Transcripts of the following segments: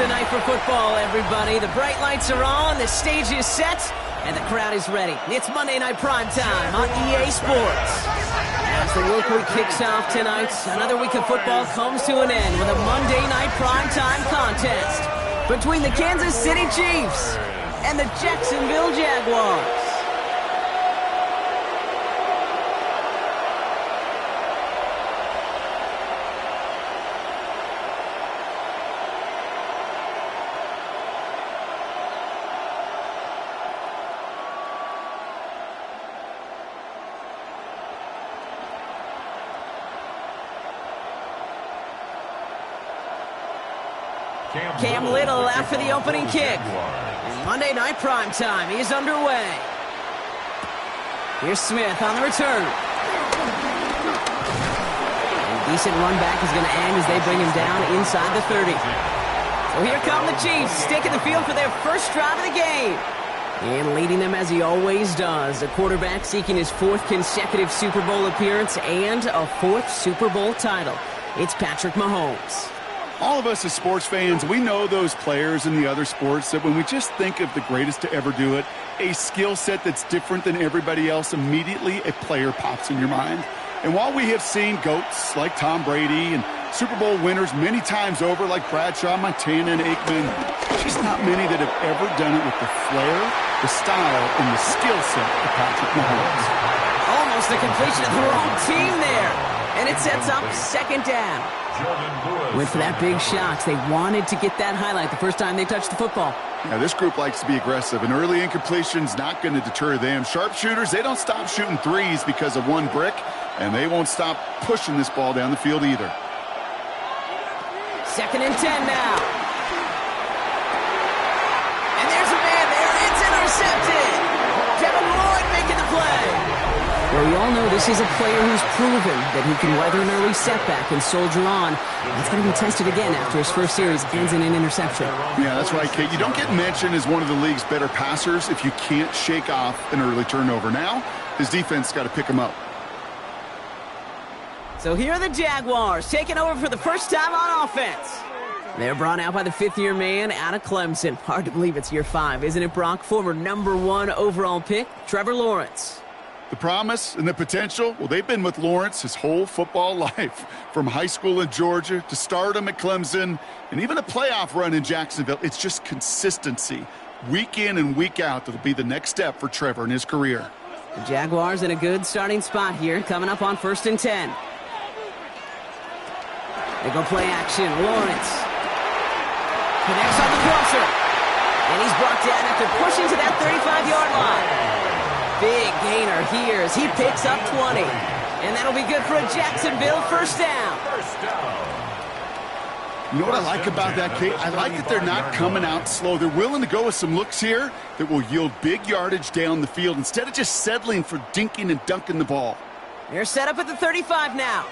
the night for football, everybody. The bright lights are on, the stage is set, and the crowd is ready. It's Monday Night Primetime on EA Sports. As the work week kicks off tonight, another week of football comes to an end with a Monday Night Primetime contest between the Kansas City Chiefs and the Jacksonville Jaguars. Cam Little after the opening kick. And Monday Night Primetime is underway. Here's Smith on the return. And a decent run back is going to end as they bring him down inside the 30. So here come the Chiefs, taking the field for their first drive of the game. And leading them as he always does. The quarterback seeking his fourth consecutive Super Bowl appearance and a fourth Super Bowl title. It's Patrick Mahomes. All of us as sports fans, we know those players in the other sports that when we just think of the greatest to ever do it, a skill set that's different than everybody else, immediately a player pops in your mind. And while we have seen GOATs like Tom Brady and Super Bowl winners many times over like Bradshaw, Montana, and Aikman, there's just not many that have ever done it with the flair, the style, and the skill set of Patrick Mahomes. Almost a completion of the wrong team there. And it sets up second down. Went for that big shot. They wanted to get that highlight the first time they touched the football. Yeah, this group likes to be aggressive, and early incompletion's not going to deter them. Sharpshooters, they don't stop shooting threes because of one brick, and they won't stop pushing this ball down the field either. 2nd and 10 now. And there's a man there. It's intercepted. Kevin Lloyd making the play. Well, we all know this is a player who's proven that he can weather an early setback and soldier on. That's going to be tested again after his first series ends in an interception. Yeah, that's right, Kate. You don't get mentioned as one of the league's better passers if you can't shake off an early turnover. Now, his defense got to pick him up. So here are the Jaguars taking over for the first time on offense. They're brought out by the fifth-year man out of Clemson. Hard to believe it's year 5, isn't it, Brock? Former #1 overall pick, Trevor Lawrence. The promise and the potential, well, they've been with Lawrence his whole football life. From high school in Georgia to stardom at Clemson and even a playoff run in Jacksonville. It's just consistency. Week in and week out, that'll be the next step for Trevor in his career. The Jaguars in a good starting spot here, coming up on 1st and 10. They go play action. Lawrence connects on the crosser. And he's brought down after pushing to that 35-yard line. Big gainer here as he picks up 20. And that'll be good for a Jacksonville first down. You know what I like about that, Kate? I like that they're not coming out slow. They're willing to go with some looks here that will yield big yardage down the field instead of just settling for dinking and dunking the ball. They're set up at the 35 now.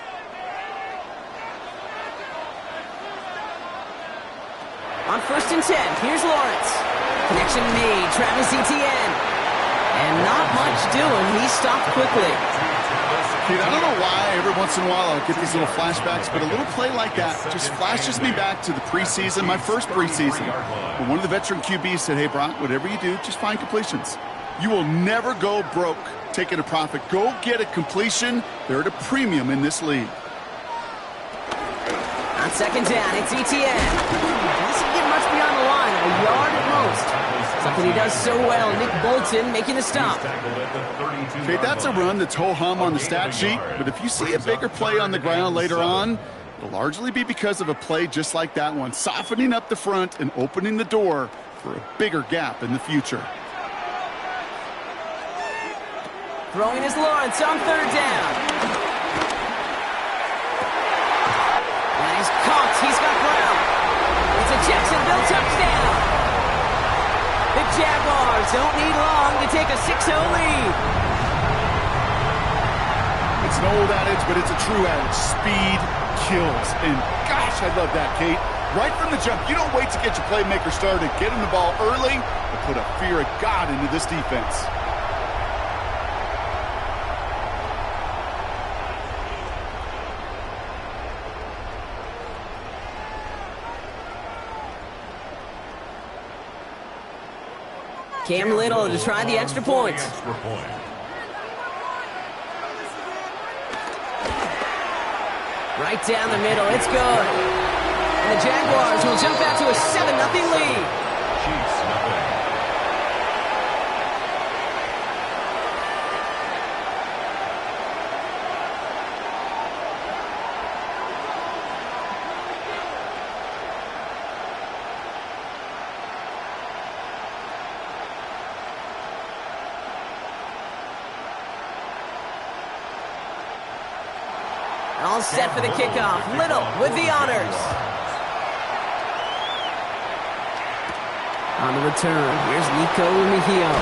On 1st and 10, here's Lawrence. Connection made, Travis Etienne. And not much doing. He stopped quickly. Kate, I don't know why every once in a while I'll get these little flashbacks, but a little play like that just flashes me back to the preseason, my first preseason. When one of the veteran QBs said, hey, Brock, whatever you do, just find completions. You will never go broke taking a profit. Go get a completion. They're at a premium in this league. On 2nd down, it's Etienne. Doesn't get much beyond the line, a yard at most. Something he does so well. Nick Bolton making the stop. Okay, that's a run that's ho-hum on the stat sheet, but if you see a bigger play on the ground later on, it'll largely be because of a play just like that one, softening up the front and opening the door for a bigger gap in the future. Throwing is Lawrence on 3rd down. And he's caught. He's got ground. It's a Jacksonville touchdown. The Jaguars don't need long to take a 6-0 lead. It's an old adage, but it's a true adage. Speed kills. And gosh, I love that, Kate. Right from the jump, you don't wait to get your playmaker started. Get him the ball early and put a fear of God into this defense. Cam Little to try the extra point. Right down the middle. It's good. And the Jaguars will jump out to a 7-0 lead. All set for the kickoff. Little with the honors. On the return, here's Nico Mejio.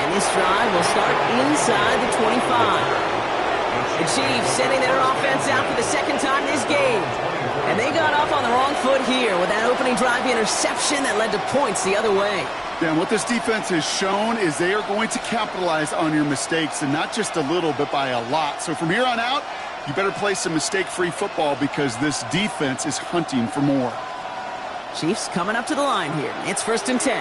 And this drive will start inside the 25. The Chiefs sending their offense out for the second time this game. And they got off on the wrong foot here with that opening drive interception that led to points the other way. Yeah, and what this defense has shown is they are going to capitalize on your mistakes, and not just a little, but by a lot. So from here on out, you better play some mistake-free football because this defense is hunting for more. Chiefs coming up to the line here. It's 1st and 10.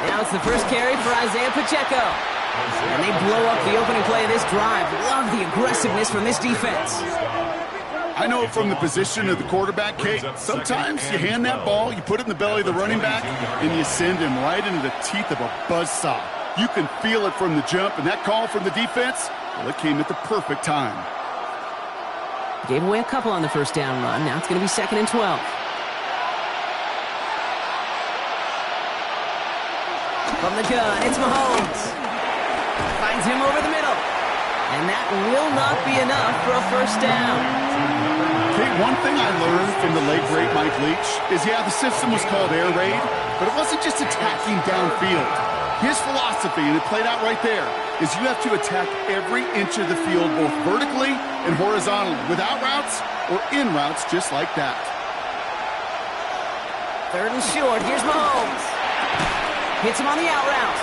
Now it's the first carry for Isaiah Pacheco. And they blow up the opening play of this drive. Love the aggressiveness from this defense. I know from the position of the quarterback, Kate, sometimes you hand that ball, you put it in the belly of the running back, and you send him right into the teeth of a buzzsaw. You can feel it from the jump, and that call from the defense, well, it came at the perfect time. Gave away a couple on the first down run. Now it's going to be 2nd and 12. From the gun, it's Mahomes. Finds him over the middle. And that will not be enough for a first down. Kate, one thing I learned from the late, great Mike Leach is, yeah, the system was called air raid, but it wasn't just attacking downfield. His philosophy, and it played out right there, is you have to attack every inch of the field, both vertically and horizontally, without routes or in routes just like that. 3rd and short. Here's Mahomes. Hits him on the out route.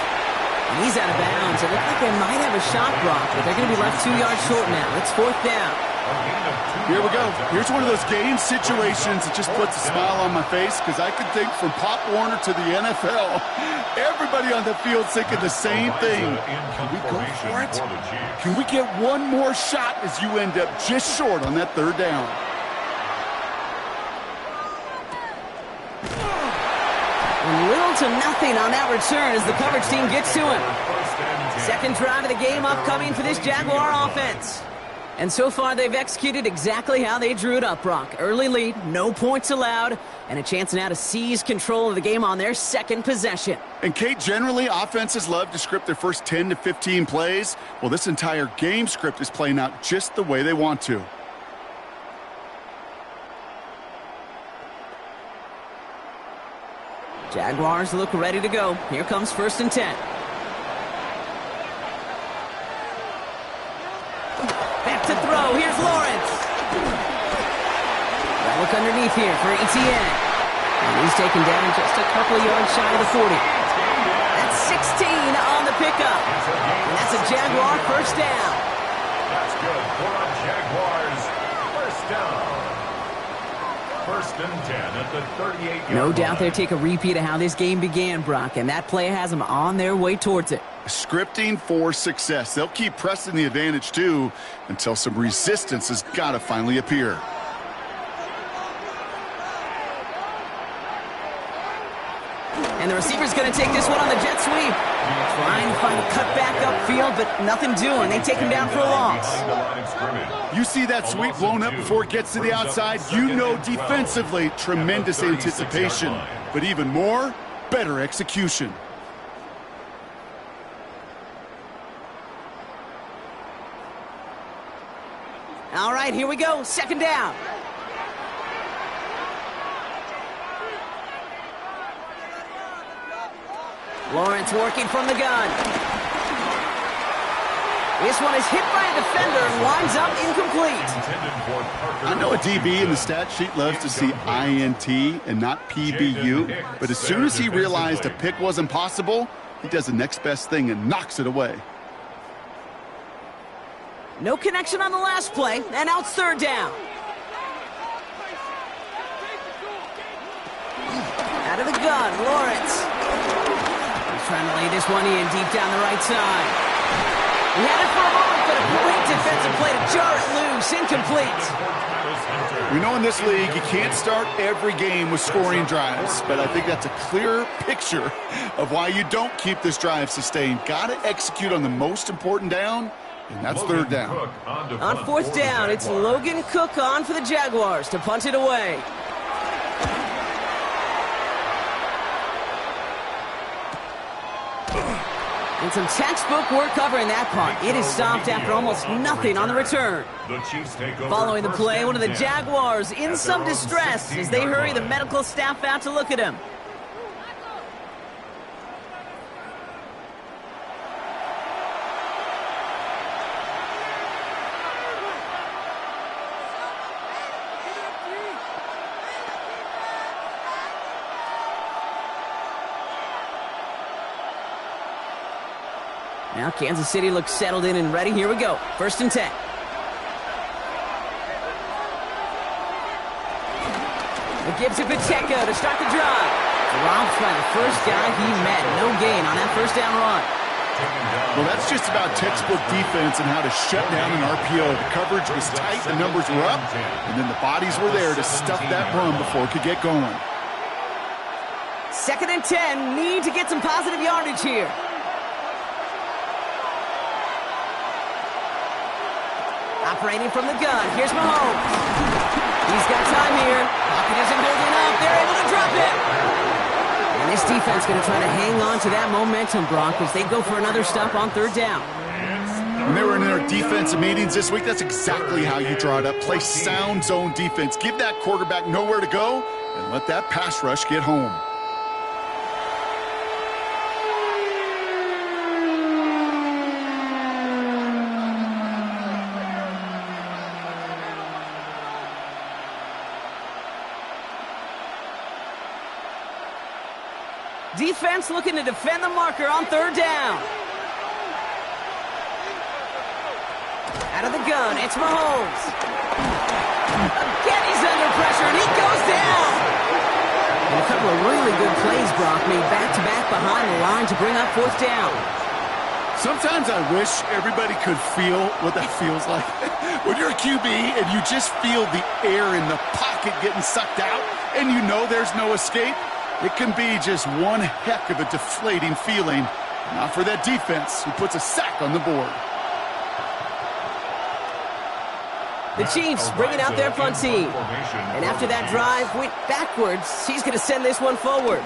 And he's out of bounds. It looks like they might have a shot block, but they're going to be left 2 yards short now. It's 4th down. Here we go. Here's one of those game situations that just puts a smile on my face because I can think from Pop Warner to the NFL. Everybody on the field thinking the same thing. Can we go for it? Can we get one more shot as you end up just short on that 3rd down? And little to nothing on that return as the coverage team gets to him. Second drive of the game upcoming for this Jaguar offense. And so far, they've executed exactly how they drew it up, Brock. Early lead, no points allowed, and a chance now to seize control of the game on their second possession. And, Kate, generally, offenses love to script their first 10 to 15 plays. Well, this entire game script is playing out just the way they want to. Jaguars look ready to go. Here comes 1st and 10. To throw. Here's Lawrence. That look underneath here for Etienne. And he's taken down just a couple of yards shy of the 40. That's 16 on the pickup. And that's a Jaguar first down. That's good for a Jaguars first down. 1st and 10 at the 38-yard line. No doubt they'll take a repeat of how this game began, Brock, and that play has them on their way towards it. Scripting for success. They'll keep pressing the advantage, too, until some resistance has got to finally appear. And the receiver's going to take this one on the jet sweep. Trying to find a cutback upfield, but nothing doing. They take him down for a loss. You see that sweep blown up before it gets to the outside. You know defensively, tremendous anticipation. But even more, better execution. All right, here we go. 2nd down. Lawrence working from the gun. This one is hit by a defender and winds up incomplete. I know a DB in the stat sheet loves to see INT and not PBU, but as soon as he realized a pick wasn't possible, he does the next best thing and knocks it away. No connection on the last play, and now it's 3rd down. Out of the gun, Lawrence. He's trying to lay this one in deep down the right side. He had it for a moment, but a great defensive play to jar it loose. Incomplete. We know in this league you can't start every game with scoring drives, but I think that's a clear picture of why you don't keep this drive sustained. Got to execute on the most important down, and that's third down. On fourth down, it's Logan Cook on for the Jaguars to punt it away. And some textbook work covering that punt. It is stopped after almost nothing on the return. Following the play, one of the Jaguars in some distress as they hurry the medical staff out to look at him. Now Kansas City looks settled in and ready. Here we go. 1st and 10. It gives to Pacheco to start the drive. Dropped by the first guy he met. No gain on that first down run. Well, that's just about textbook defense and how to shut down an RPO. The coverage was tight, the numbers were up, and then the bodies were there to stuff that run before it could get going. 2nd and 10. Need to get some positive yardage here. Operating from the gun, here's Mahomes. He's got time here. Pocket isn't holding up. They're able to drop it. And this defense going to try to hang on to that momentum, Brock, as they go for another stop on 3rd down. When they were in their defensive meetings this week, that's exactly how you draw it up. Play sound zone defense. Give that quarterback nowhere to go and let that pass rush get home. Defense looking to defend the marker on 3rd down. Out of the gun, it's Mahomes. Again, he's under pressure, and he goes down. And a couple of really good plays, Brock, made back-to-back behind the line to bring up 4th down. Sometimes I wish everybody could feel what that feels like. When you're a QB and you just feel the air in the pocket getting sucked out, and you know there's no escape, it can be just one heck of a deflating feeling. Not for that defense who puts a sack on the board. The Chiefs bringing out their punt team. And after that drive went backwards, he's going to send this one forward.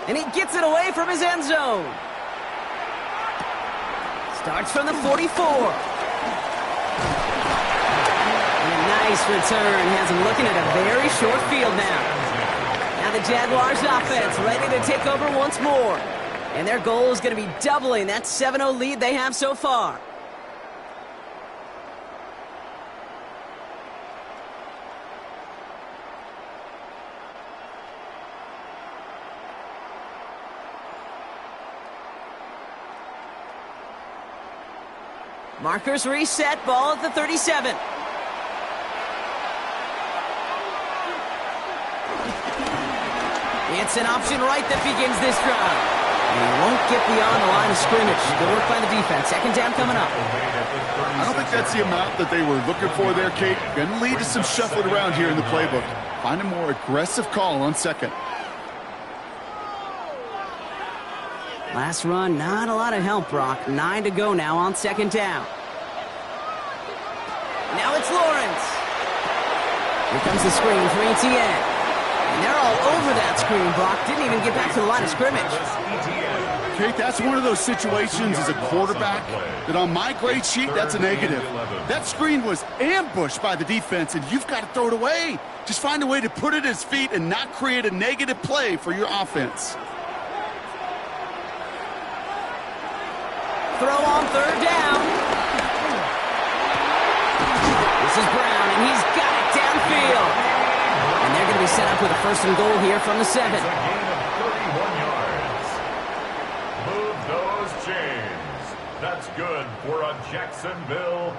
And he gets it away from his end zone. Starts from the 44. And a nice return has him looking at a very short field now. Now the Jaguars offense ready to take over once more. And their goal is going to be doubling that 7-0 lead they have so far. Markers reset, ball at the 37. It's an option right that begins this drive. And he won't get beyond the line of scrimmage. Good work by the defense. 2nd down coming up. I don't think that's the amount that they were looking for there, Kate. Going to lead to some shuffling around here in the playbook. Find a more aggressive call on 2nd. Last run, not a lot of help, Brock. 9 to go now on 2nd down. Now it's Lawrence. Here comes the screen for ETN. And they're all over that screen, Brock. Didn't even get back to the line of scrimmage. Kate, that's one of those situations as a quarterback that on my grade sheet, that's a negative. That screen was ambushed by the defense, and you've got to throw it away. Just find a way to put it at his feet and not create a negative play for your offense. Throw on 3rd down. This is Brown, and he's got it downfield. And they're going to be set up with a 1st and goal here from the 7. It's a gain of 31 yards. Move those chains. That's good for a Jacksonville.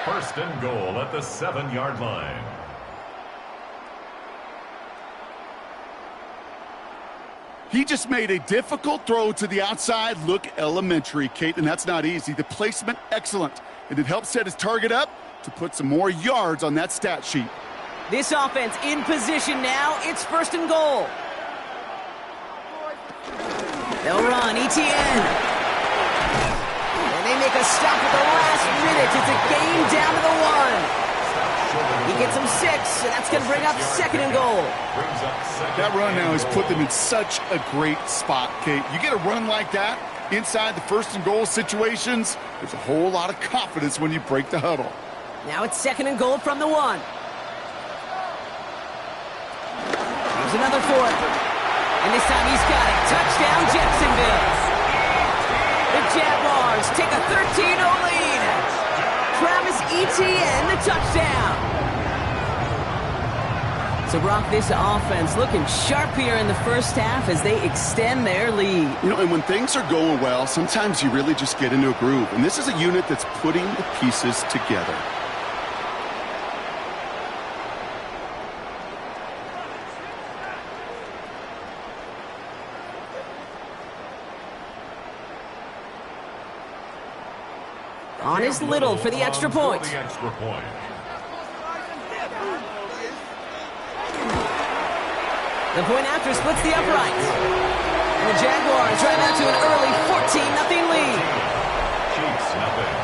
1st and goal at the 7-yard line. He just made a difficult throw to the outside look elementary, Kate, and that's not easy. The placement, excellent. And it helps set his target up to put some more yards on that stat sheet. This offense in position now. It's 1st and goal. They'll run, ETN. And they make a stop at the last minute. It's a gain down to the 1. He gets him 6, and that's going to bring up 2nd and goal. That run now has put them in such a great spot, Kate. You get a run like that inside the 1st and goal situations, there's a whole lot of confidence when you break the huddle. Now it's 2nd and goal from the 1. Here's another 4th. And this time he's got it. Touchdown, Jacksonville. The Jaguars take a 13-0 lead. Travis Etienne, the touchdown. So, Brock, this offense looking sharp here in the first half as they extend their lead. You know, and when things are going well, sometimes you really just get into a groove. And this is a unit that's putting the pieces together. On is Little for the extra point. The point after splits the uprights. And the Jaguars drive out to an early 14-0 lead. Chiefs, nothing.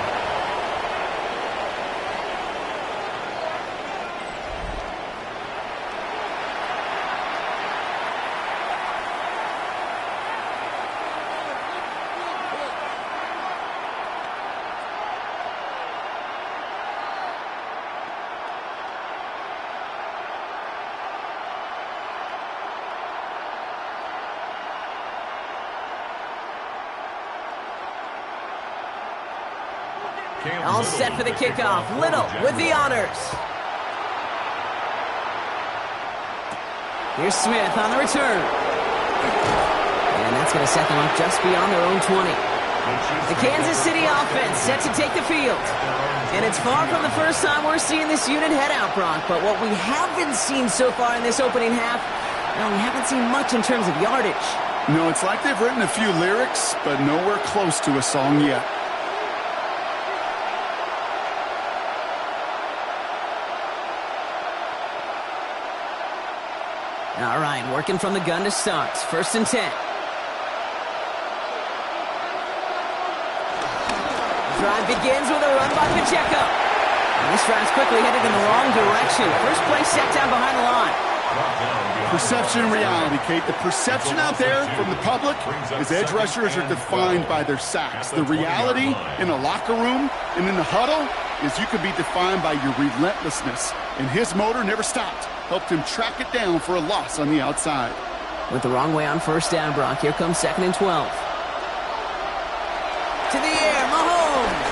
All set for the kickoff. Little with the honors. Here's Smith on the return. And that's going to set them up just beyond their own 20. The Kansas City offense set to take the field. And it's far from the first time we're seeing this unit head out, Brock. But what we haven't seen so far in this opening half, well, we haven't seen much in terms of yardage. No, it's like they've written a few lyrics, but nowhere close to a song yet. All right, working from the gun to start. 1st and 10. Drive begins with a run by Pacheco. And this drive's quickly headed in the wrong direction. First play set down behind the line. Perception and reality, Kate. The perception out there from the public is edge rushers are defined by their sacks. The reality in a locker room and in the huddle is you can be defined by your relentlessness. And his motor never stopped. Helped him track it down for a loss on the outside. Went the wrong way on 1st down, Brock. Here comes 2nd and 12. To the air, Mahomes.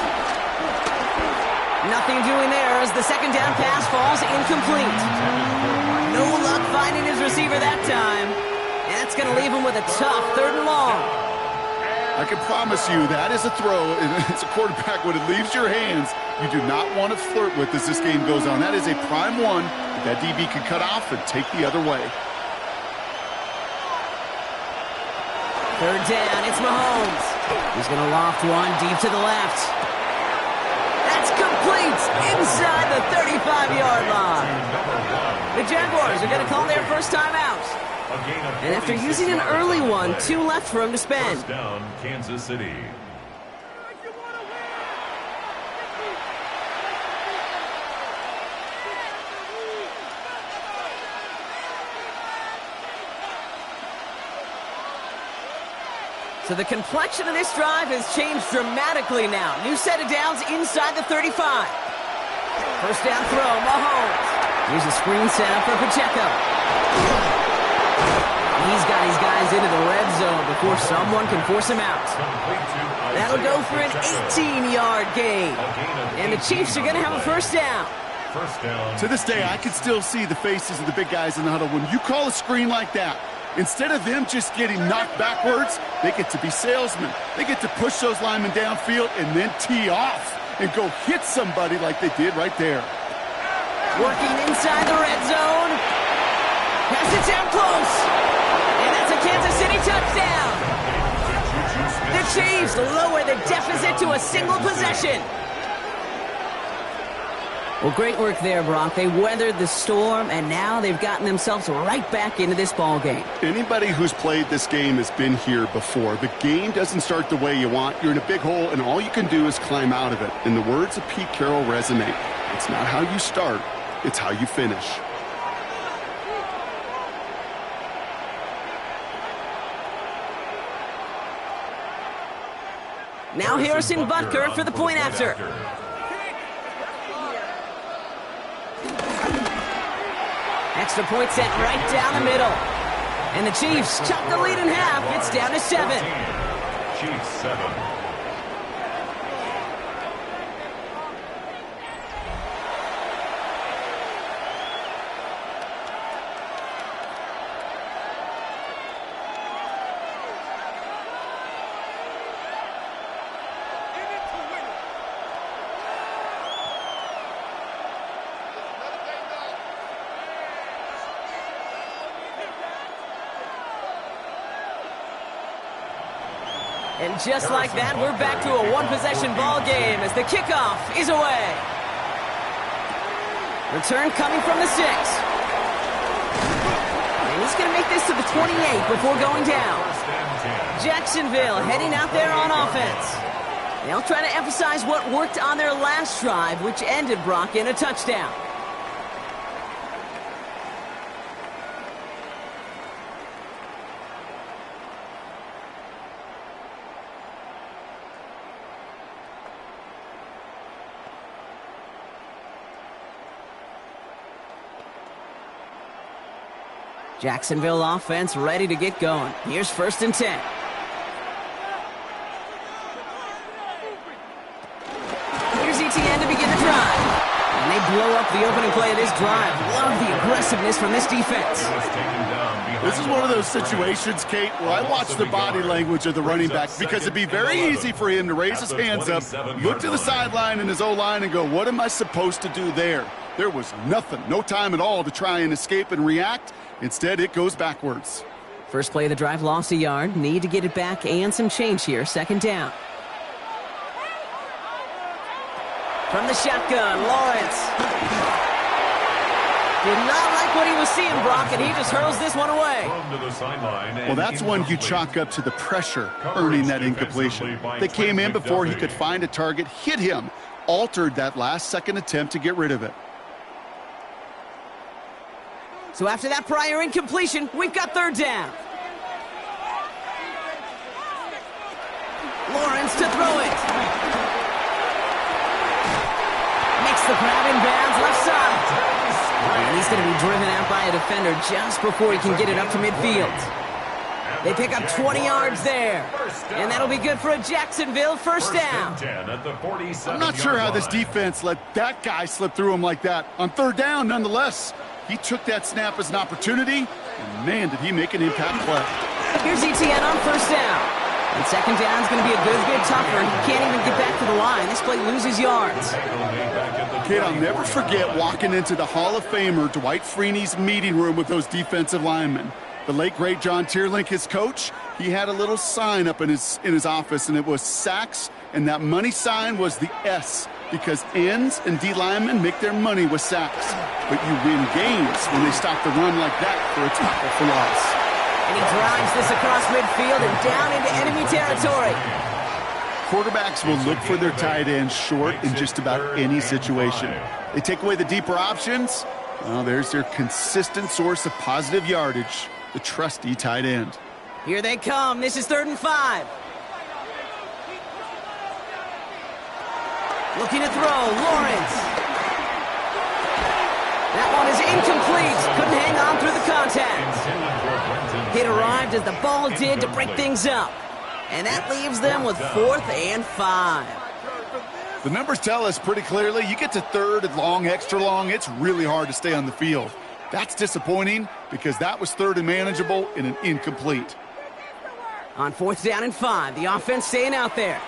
Nothing doing there as the 2nd down pass falls incomplete. No luck finding his receiver that time. And that's going to leave him with a tough 3rd and long. I can promise you that is a throw, and as a quarterback, when it leaves your hands, you do not want to flirt with as this game goes on. That is a prime one that DB can cut off and take the other way. 3rd down, it's Mahomes. He's going to loft one deep to the left. That's complete inside the 35-yard line. The Jaguars are going to call their first time out. And after using an early one, 2 left for him to spend. First down, Kansas City. So the complexion of this drive has changed dramatically now. New set of downs inside the 35. First down throw, Mahomes. Here's a screen setup for Pacheco. He's got his guys into the red zone before someone can force him out. That'll go for an 18-yard gain. And the Chiefs are going to have a first down. To this day, I can still see the faces of the big guys in the huddle. When you call a screen like that, instead of them just getting knocked backwards, they get to be salesmen. They get to push those linemen downfield and then tee off and go hit somebody like they did right there. Working inside the red zone. Pass it down close. And that's a Kansas City touchdown. Chiefs lower the deficit to a single possession. Well, great work there, Brock. They weathered the storm, and now they've gotten themselves right back into this ball game. Anybody who's played this game has been here before. The game doesn't start the way you want. You're in a big hole, and all you can do is climb out of it. And the words of Pete Carroll resonate. It's not how you start, it's how you finish. Now Harrison Butker for the point after. Extra point sent right down the middle. And the Chiefs chop the lead in half. It's down to 7. Chiefs 7. And just like that, we're back to a one-possession ball game as the kickoff is away. Return coming from the 6. And he's going to make this to the 28 before going down. Jacksonville heading out there on offense. They'll try to emphasize what worked on their last drive, which ended, Brock, in a touchdown. Jacksonville offense ready to get going. Here's 1st and 10. Here's ETN to begin the drive. And they blow up the opening play of this drive. Love the aggressiveness from this defense. This is one of those situations, Kate, where I watch the body language of the running back because it'd be very easy for him to raise his hands up, look to the sideline and his O-line and go, what am I supposed to do there? There was nothing, no time at all to try and escape and react. Instead, it goes backwards. First play of the drive lost a yard. Need to get it back and some change here. 2nd down. From the shotgun, Lawrence. Did not like what he was seeing, Brock, and he just hurls this one away. Well, that's one you chalk up to the pressure earning that incompletion. They came in before he could find a target, hit him, altered that last-second attempt to get rid of it. So after that prior incompletion, we've got 3rd down. Lawrence to throw it. Makes the grab in bounds left side. And he's going to be driven out by a defender just before he can get it up to midfield. They pick up 20 yards there. And that'll be good for a Jacksonville 1st down. I'm not sure how this defense let that guy slip through him like that. On 3rd down, nonetheless. He took that snap as an opportunity, and man, did he make an impact play. Here's ETN on 1st down. And 2nd down is going to be a good bit tougher. He can't even get back to the line. This play loses yards. Kid, I'll never forget walking into the Hall of Famer Dwight Freeney's meeting room with those defensive linemen. The late, great John Tierlink, his coach, he had a little sign up in his office, and it was sacks, and that money sign was the S, because ends and D linemen make their money with sacks. But you win games when they stop the run like that for a tackle for loss. And he drives this across midfield and down into enemy territory. Quarterbacks will look for their tight ends short in just about any situation. They take away the deeper options. Well, there's their consistent source of positive yardage, the trusty tight end. Here they come. This is 3rd and 5. Looking to throw, Lawrence. That one is incomplete. Couldn't hang on through the contact. Hit arrived as the ball did to break things up. And that leaves them with 4th and 5. The numbers tell us pretty clearly, you get to 3rd and long, extra long, it's really hard to stay on the field. That's disappointing because that was 3rd and manageable in an incomplete. On 4th down and 5, the offense staying out there.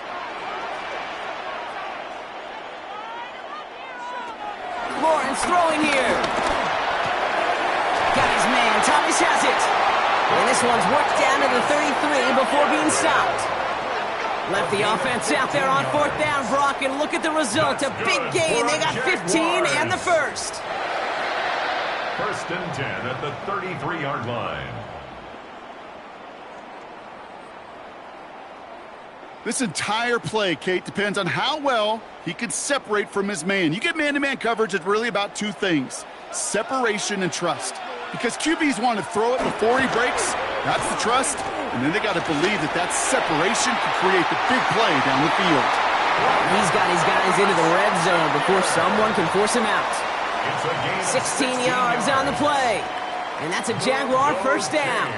Lawrence throwing here. Got his man. Thomas has it. And this one's worked down to the 33 before being stopped. Left the offense out there on 4th down, Brock, and look at the result. A big gain. They got 15 and the first. 1st and 10 at the 33-yard line. This entire play, Kate, depends on how well he can separate from his man. You get man-to-man coverage, it's really about two things: separation and trust. Because QBs want to throw it before he breaks, that's the trust, and then they got to believe that that separation can create the big play down the field. He's got his guys into the red zone before someone can force him out. 16 yards on the play, and that's a Jaguar 1st down.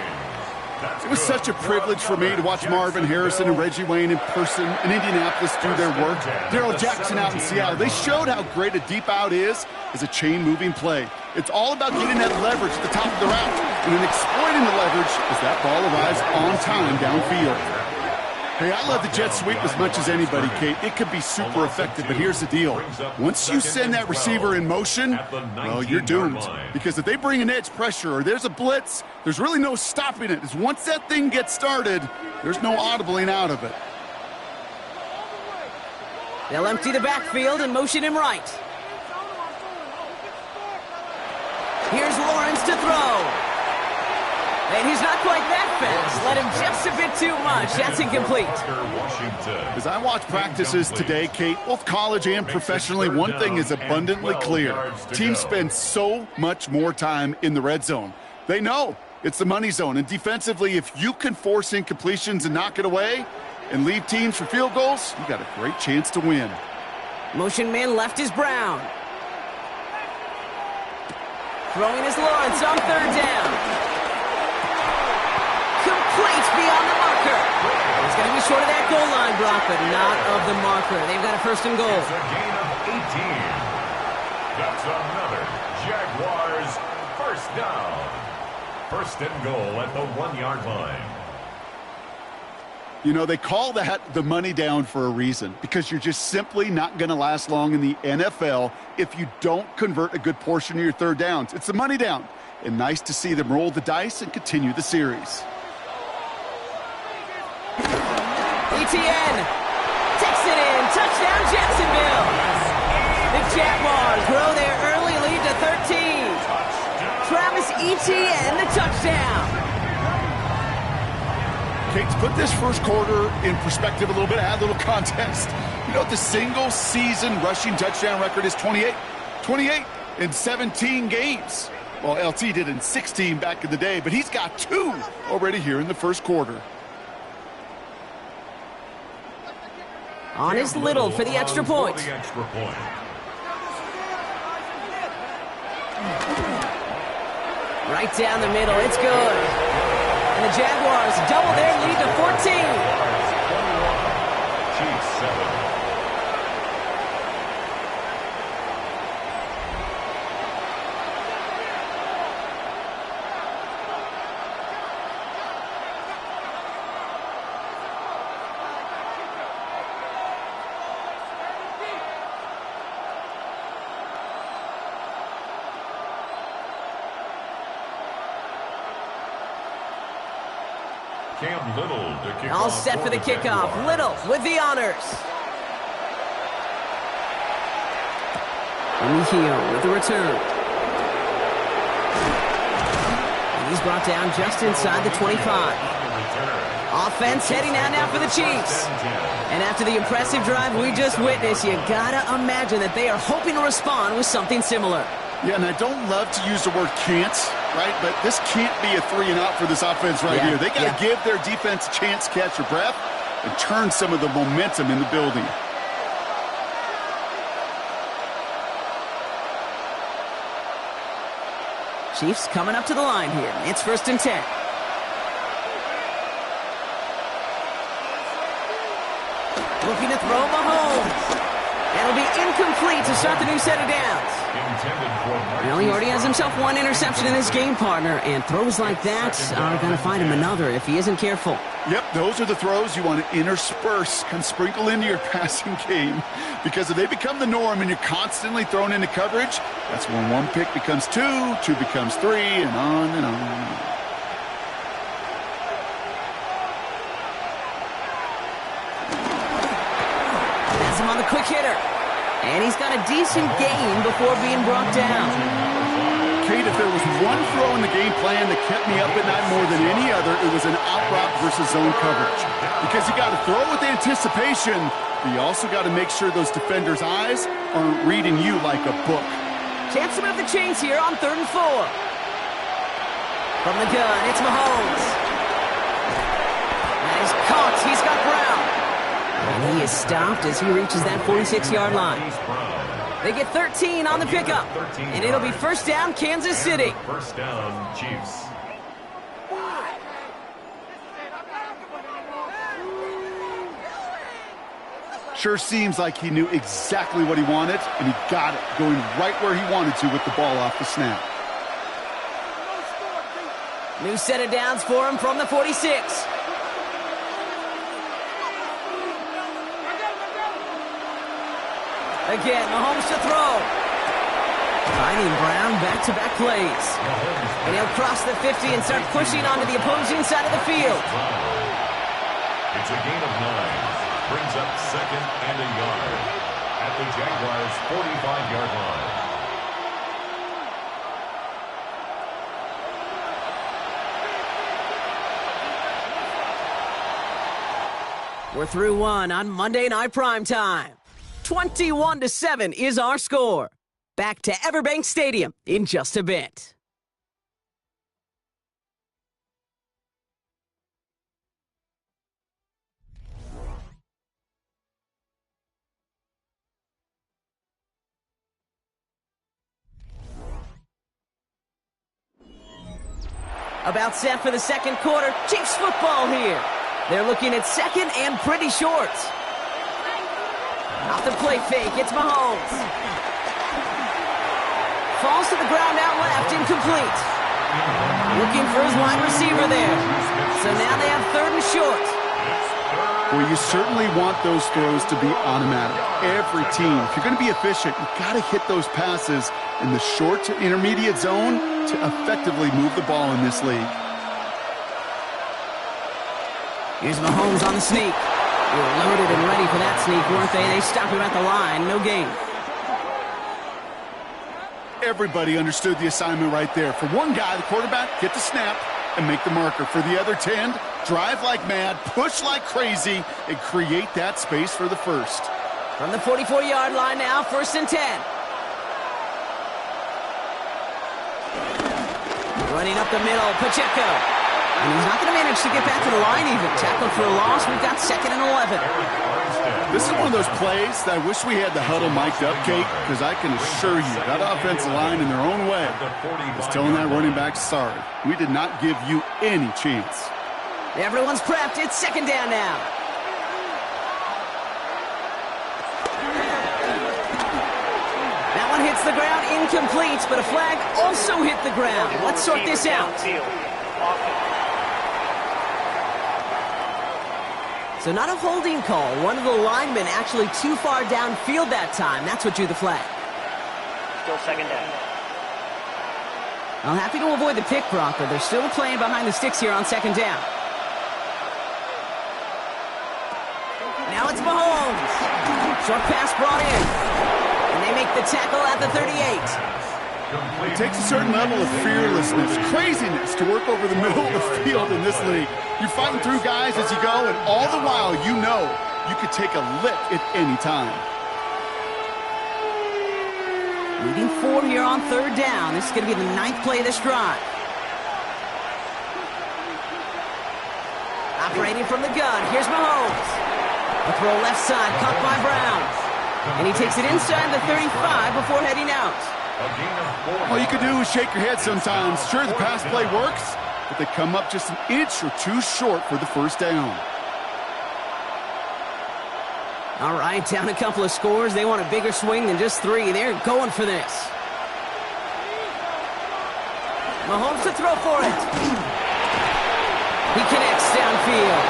It was such a privilege for me to watch Marvin Harrison and Reggie Wayne in person in Indianapolis do their work. Daryl Jackson out in Seattle. They showed how great a deep out is as a chain-moving play. It's all about getting that leverage at the top of the route and then exploiting the leverage as that ball arrives on time downfield. Hey, I love the jet sweep as much as anybody, Kate. It could be super effective, but here's the deal. Once you send that receiver in motion, well, you're doomed. Because if they bring an edge pressure or there's a blitz, there's really no stopping it. Once that thing gets started, there's no audibling out of it. They'll empty the backfield and motion him right. Here's Lawrence to throw. And he's not quite that fast. Let him just a bit too much. That's incomplete. As I watch practices today, Kate, both college and professionally, one thing is abundantly clear. Teams spend so much more time in the red zone. They know it's the money zone. And defensively, if you can force incompletions and knock it away and leave teams for field goals, you got a great chance to win. Motion man left is Brown. Throwing is Lawrence on 3rd down. Complete beyond the marker. He's going to be short of that goal line, Brock, but not of the marker. They've got a 1st and goal. It's a gain of 18. That's another Jaguars 1st down. 1st and goal at the 1-yard line. You know, they call that the money down for a reason, because you're just simply not going to last long in the NFL if you don't convert a good portion of your 3rd downs. It's the money down, and nice to see them roll the dice and continue the series. ETN takes it in. Touchdown, Jacksonville. The Jaguars grow their early lead to 13. Travis Etienne, the touchdown. Kate, to put this first quarter in perspective a little bit, add a little context. You know, the single-season rushing touchdown record is 28. 28 in 17 games. Well, LT did in 16 back in the day, but he's got 2 already here in the first quarter. On is Little for the extra point. Right down the middle, it's good. And the Jaguars double their lead to 14. Chiefs 7. Cam Little to kick All off set for the kickoff. Jaguars. Little with the honors. Mejio with the return. And he's brought down just inside the 25. Offense heading out now for the Chiefs. And after the impressive drive we just witnessed, you gotta imagine that they are hoping to respond with something similar. Yeah, and I don't love to use the word can't, right? But this can't be a 3-and-out for this offense right here. They got to give their defense a chance to catch their breath and turn some of the momentum in the building. Chiefs coming up to the line here. It's 1st and 10. Looking to throw Mahomes. That'll be incomplete to start the new set of downs. Well, he already has himself 1 interception in this game, partner, and throws like that are going to find him another if he isn't careful. Yep, those are the throws you want to intersperse and sprinkle into your passing game, because if they become the norm and you're constantly thrown into coverage, that's when 1 pick becomes 2, 2 becomes 3, and on and on and on. quick hitter. And he's got a decent gain before being brought down. Kate, if there was one throw in the game plan that kept me up at night more than any other, it was an out route versus zone coverage. Because you got to throw with anticipation, but you also got to make sure those defenders' eyes aren't reading you like a book. Chance to move the chains here on 3rd and 4. From the gun, it's Mahomes. And he's caught. He's got Brown. And he is stopped as he reaches that 46-yard line. They get 13 on the pickup. And it'll be first down, Kansas City. First down, Chiefs. Sure seems like he knew exactly what he wanted, and he got it, going right where he wanted to with the ball off the snap. New set of downs for him from the 46. Again, Mahomes to throw. Finding Brown back-to-back plays. And he'll cross the 50 and start pushing onto the opposing side of the field. It's a gain of 9. Brings up 2nd and a yard at the Jaguars' 45-yard line. We're through one on Monday Night Primetime. 21-7 is our score. Back to Everbank Stadium in just a bit. About set for the second quarter. Chiefs football here. They're looking at second and pretty short. Off the play fake, it's Mahomes. Falls to the ground out left, incomplete. Looking for his wide receiver there. So now they have 3rd and short. Well, you certainly want those throws to be automatic. Every team, if you're going to be efficient, you've got to hit those passes in the short to intermediate zone to effectively move the ball in this league. Here's Mahomes on the sneak. They were loaded and ready for that sneak, weren't they? They stop him at the line. No gain. Everybody understood the assignment right there. For one guy, the quarterback, get the snap and make the marker. For the other 10, drive like mad, push like crazy, and create that space for the first. From the 44-yard line now, 1st and 10. Running up the middle, Pacheco. And he's not going to manage to get back to the line even. Tackled for a loss. We've got 2nd and 11. This is one of those plays that I wish we had the huddle mic'd up, Kate, because I can assure you that offensive line in their own way is telling that running back, sorry, we did not give you any chance. Everyone's prepped. It's 2nd down now. That one hits the ground, incomplete, but a flag also hit the ground. Let's sort this out. So not a holding call. One of the linemen actually too far downfield that time. That's what drew the flag. Still 2nd down. I'm happy to avoid the pick, Brock, but they're still playing behind the sticks here on 2nd down. Now it's Mahomes. Short pass brought in. And they make the tackle at the 38. It takes a certain level of fearlessness, craziness to work over the middle of the field in this league. You're fighting through guys as you go, and all the while you know you could take a lick at any time. Leading 4 here on 3rd down. This is going to be the 9th play of this drive. Operating from the gun. Here's Mahomes. A throw left side, caught by Brown. And he takes it inside the 35 before heading out. All you can do is shake your head sometimes. Sure, the pass play works, but they come up just an inch or two short for the first down. All right, down a couple of scores. They want a bigger swing than just 3. They're going for this. Mahomes to throw for it. He connects downfield.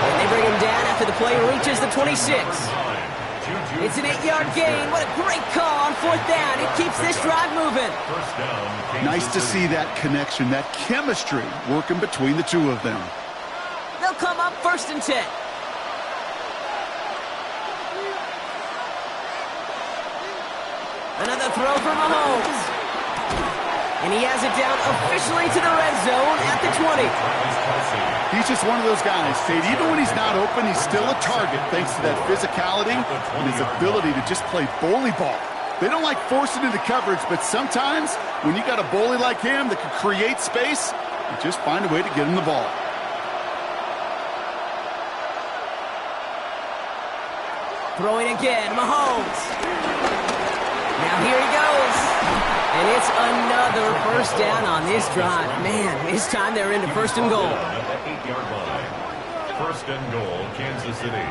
And they bring him down after the play reaches the 26. It's an 8-yard gain. What a great call on 4th down. It keeps this drive moving. Nice to see that connection, that chemistry working between the two of them. They'll come up 1st and 10. Another throw for Mahomes. And he has it down officially to the red zone at the 20. He's just one of those guys, Kate. Even when he's not open, he's still a target thanks to that physicality and his ability to just play bully ball. They don't like forcing into coverage, but sometimes when you got a bully like him that can create space, you just find a way to get him the ball. Throwing again, Mahomes. Now here he goes. And it's another first down on this drive. Man, this time they're into first and goal. At the 8-yard line. First and goal, Kansas City.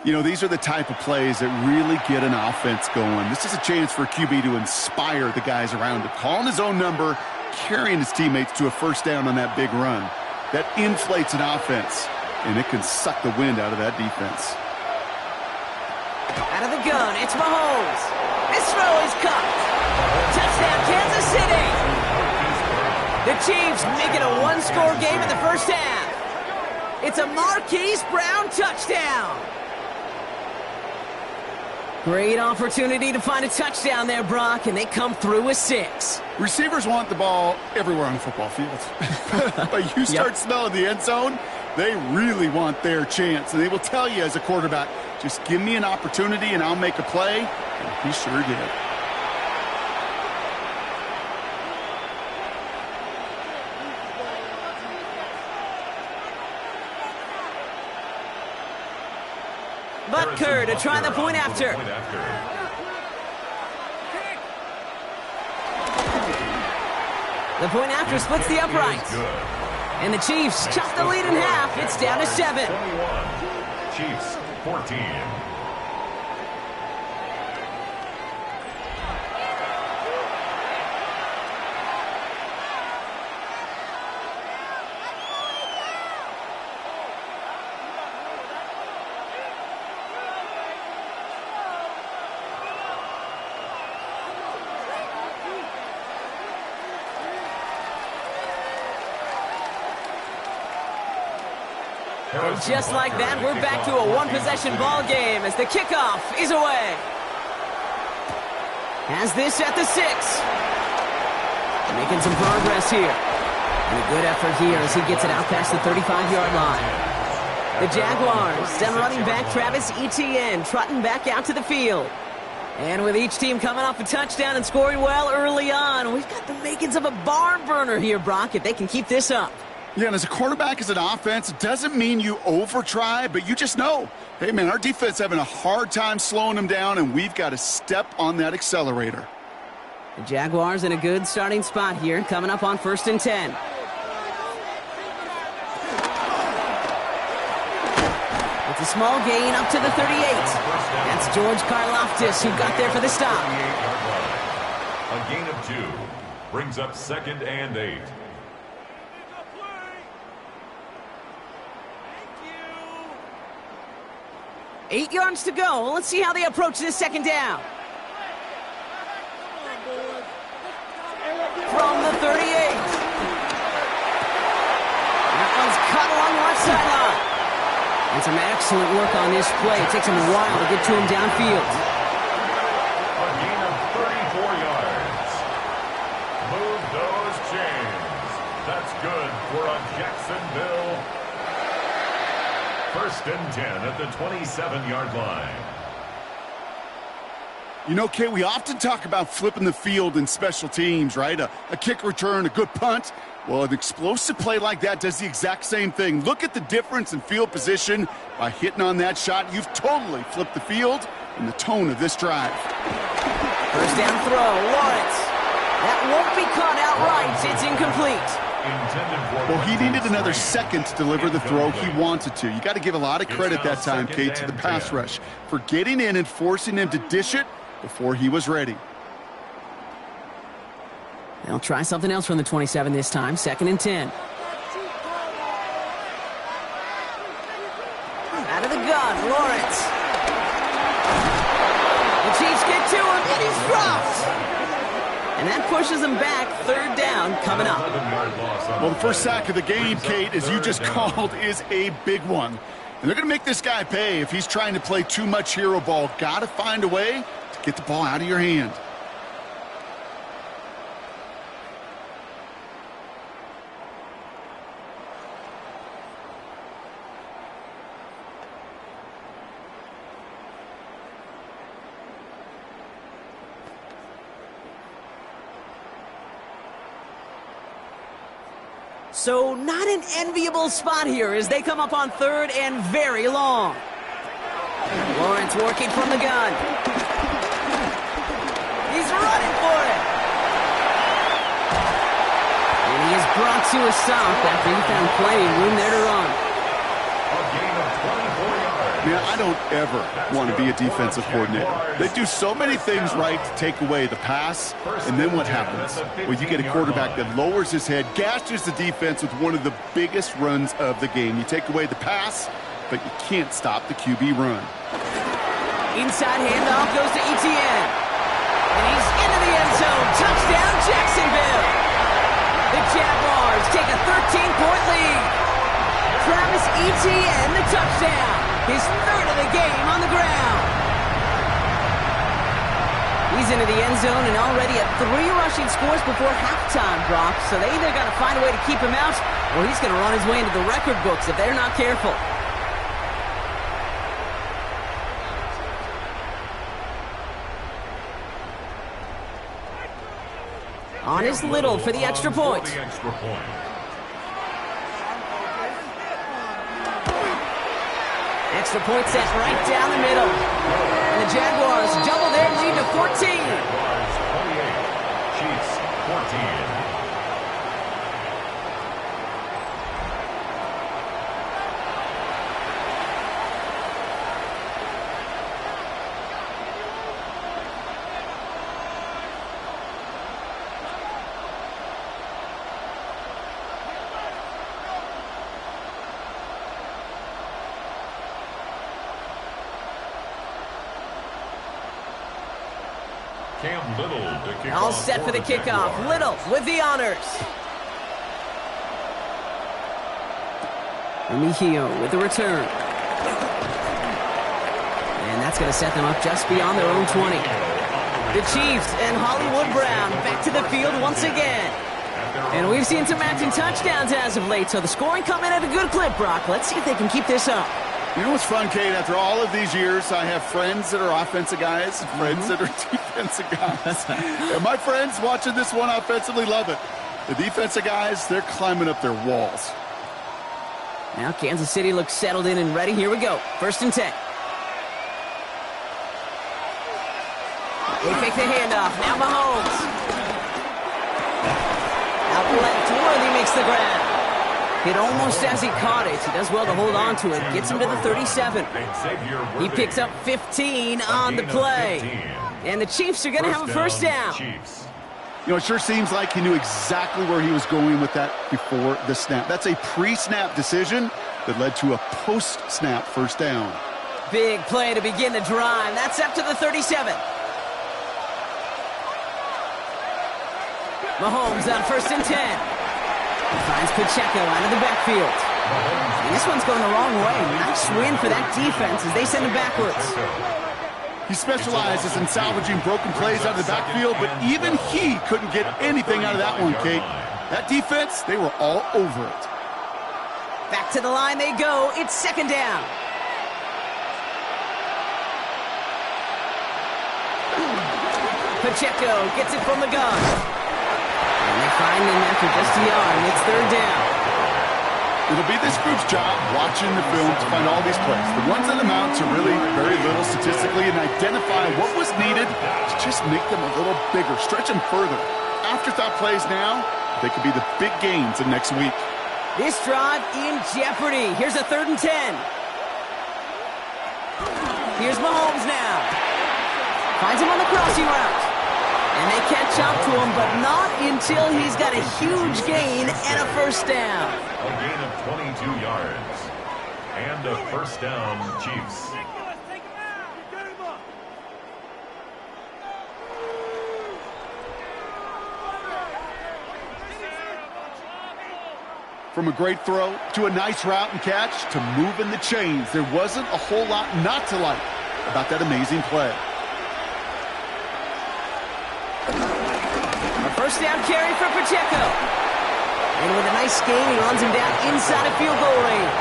You know, these are the type of plays that really get an offense going. This is a chance for a QB to inspire the guys around him. Calling his own number, carrying his teammates to a first down on that big run. That inflates an offense, and it can suck the wind out of that defense. Out of the gun, it's Mahomes. This throw is caught. Touchdown, Kansas City. The Chiefs make it a one-score game in the first half. It's a Marquise Brown touchdown. Great opportunity to find a touchdown there, Brock, and they come through with 6. Receivers want the ball everywhere on the football field. But you start smelling the end zone, they really want their chance. And they will tell you as a quarterback, just give me an opportunity and I'll make a play. And he sure did. Butker to try the point after. The point after splits the uprights. And the Chiefs chop the lead in half. It's down to 7. 21. Chiefs 14. And just like that, we're back to a one-possession ball game as the kickoff is away. Has this at the 6. Making some progress here. And a good effort here as he gets it out past the 35-yard line. The Jaguars send running back Travis Etienne trotting back out to the field. And with each team coming off a touchdown and scoring well early on, we've got the makings of a barn burner here, Brock, if they can keep this up. Yeah, and as a quarterback, as an offense, it doesn't mean you over-try, but you just know, hey, man, our defense having a hard time slowing them down, and we've got to step on that accelerator. The Jaguars in a good starting spot here, coming up on 1st and 10. It's a small gain up to the 38. That's George Karlaftis who got there for the stop. A gain of 2 brings up 2nd and 8. 8 yards to go. Let's see how they approach this second down. From the 38. That one's cut along the left sideline. And some excellent work on this play. It takes him a while to get to him downfield. A gain of 34 yards. Move those chains. That's good for a Jacksonville. 1st and 10 at the 27-yard line. You know, Kay, we often talk about flipping the field in special teams, right? A kick return, a good punt. Well, an explosive play like that does the exact same thing. Look at the difference in field position. By hitting on that shot, you've totally flipped the field and the tone of this drive. First down throw, Lawrence. That won't be caught outright. It's incomplete. Well, he needed another second to deliver the throw he wanted to. You got to give a lot of credit that time, Kate, to the pass rush for getting in and forcing him to dish it before he was ready. They'll try something else from the 27 this time. 2nd and 10. Out of the gun, Lawrence. The Chiefs get to him, and he's dropped. And that pushes them back. 3rd down coming up. Well, the first sack of the game, Kate, as you just called, is a big one. And they're going to make this guy pay if he's trying to play too much hero ball. Got to find a way to get the ball out of your hand. So not an enviable spot here as they come up on third and very long. Lawrence working from the gun. He's running for it. And he is brought to a stop after he found plenty of room there to run. A gain of 24 yards. Man, I don't ever want to be a defensive coordinator. They do so many things right to take away the pass, and then what happens? Well, you get a quarterback that lowers his head, gashes the defense with one of the biggest runs of the game. You take away the pass, but you can't stop the QB run. Inside handoff goes to Etienne. And he's into the end zone. Touchdown, Jacksonville. The Jaguars take a 13-point lead. Travis Etienne, the touchdown. His third of the game on the ground. He's into the end zone and already at 3 rushing scores before halftime, Brock. So they either got to find a way to keep him out, or he's going to run his way into the record books if they're not careful. On is Little for the extra point. Extra point set right down the middle. And the Jaguars double their lead to 14. Jaguars 28, Chiefs 14. All set for the kickoff. Little with the honors. Mejio with the return. And that's going to set them up just beyond their own 20. The Chiefs and Hollywood Brown back to the field once again. And we've seen some matching touchdowns as of late, so the scoring coming at a good clip, Brock. Let's see if they can keep this up. You know what's fun, Kate? After all of these years, I have friends that are offensive guys, friends that are defensive guys. And my friends watching this one offensively love it. The defensive guys, they're climbing up their walls. Now Kansas City looks settled in and ready. Here we go. 1st and 10. They fake the handoff. Now Mahomes. Out left. Worthy makes the grab. Hit almost as he caught it. He does well to hold on to it. Gets him to the 37. He picks up 15 on the play. And the Chiefs are going to have a first down. You know, it sure seems like he knew exactly where he was going with that before the snap. That's a pre-snap decision that led to a post-snap first down. Big play to begin the drive. That's up to the 37. Mahomes on 1st and 10. Finds Pacheco out of the backfield. And this one's going the wrong way. Nice win for that defense as they send it backwards. He specializes in salvaging broken plays out of the backfield, but even he couldn't get anything out of that one, Kate. That defense, they were all over it. Back to the line they go. It's 2nd down. Pacheco gets it from the gun. And they find him after just a yard. It's 3rd down. It'll be this group's job watching the film to find all these plays. The ones that amount to really very little statistically and identify what was needed to just make them a little bigger, stretch them further. Afterthought plays now, they could be the big gains of next week. This drive in jeopardy. Here's a 3rd and 10. Here's Mahomes now. Finds him on the crossing route. And they catch up to him, but not until he's got a huge gain and a first down. A gain of 22 yards. And a first down, Chiefs. From a great throw to a nice route and catch to moving the chains, there wasn't a whole lot not to like about that amazing play. A first down carry for Pacheco. And with a nice gain, he runs him down inside of field goal range.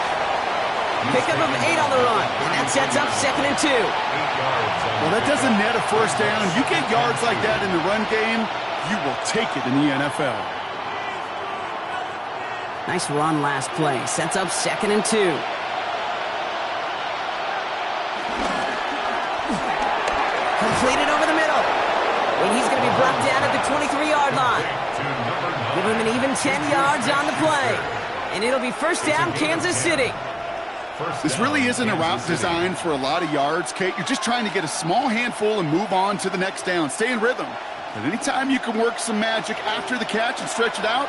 Pickup of 8 on the run, and that sets up 2nd and 2. Well, that doesn't net a first down. You get yards like that in the run game, you will take it in the NFL. Nice run last play. Sets up 2nd and 2. Completed over the middle. And he's going to be brought down at the 23-yard line. Give him an even 10 yards on the play. And it'll be first down, Kansas City. This really isn't a route designed for a lot of yards, Kate. You're just trying to get a small handful and move on to the next down. Stay in rhythm. But anytime you can work some magic after the catch and stretch it out,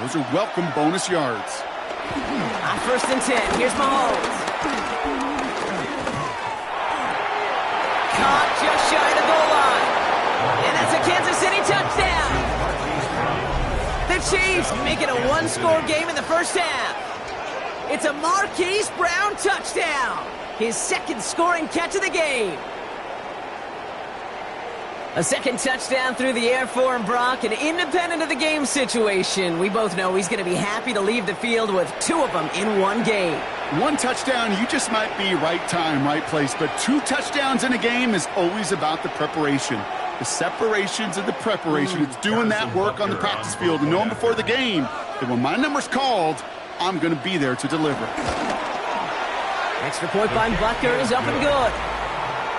those are welcome bonus yards. On 1st and 10, here's Mahomes. Caught just shy of the goal line. And that's a Kansas City touchdown. The Chiefs make it a one-score game in the first half. It's a Marquise Brown touchdown. His 2nd scoring catch of the game. A 2nd touchdown through the air for Brock, and independent of the game situation, we both know he's going to be happy to leave the field with 2 of them in one game. 1 touchdown, you just might be right time, right place, but 2 touchdowns in a game is always about the preparation. The separations and the preparation. It's doing that work on the practice field and knowing before the game that when my number's called, I'm going to be there to deliver. Extra point by Butker is up and good.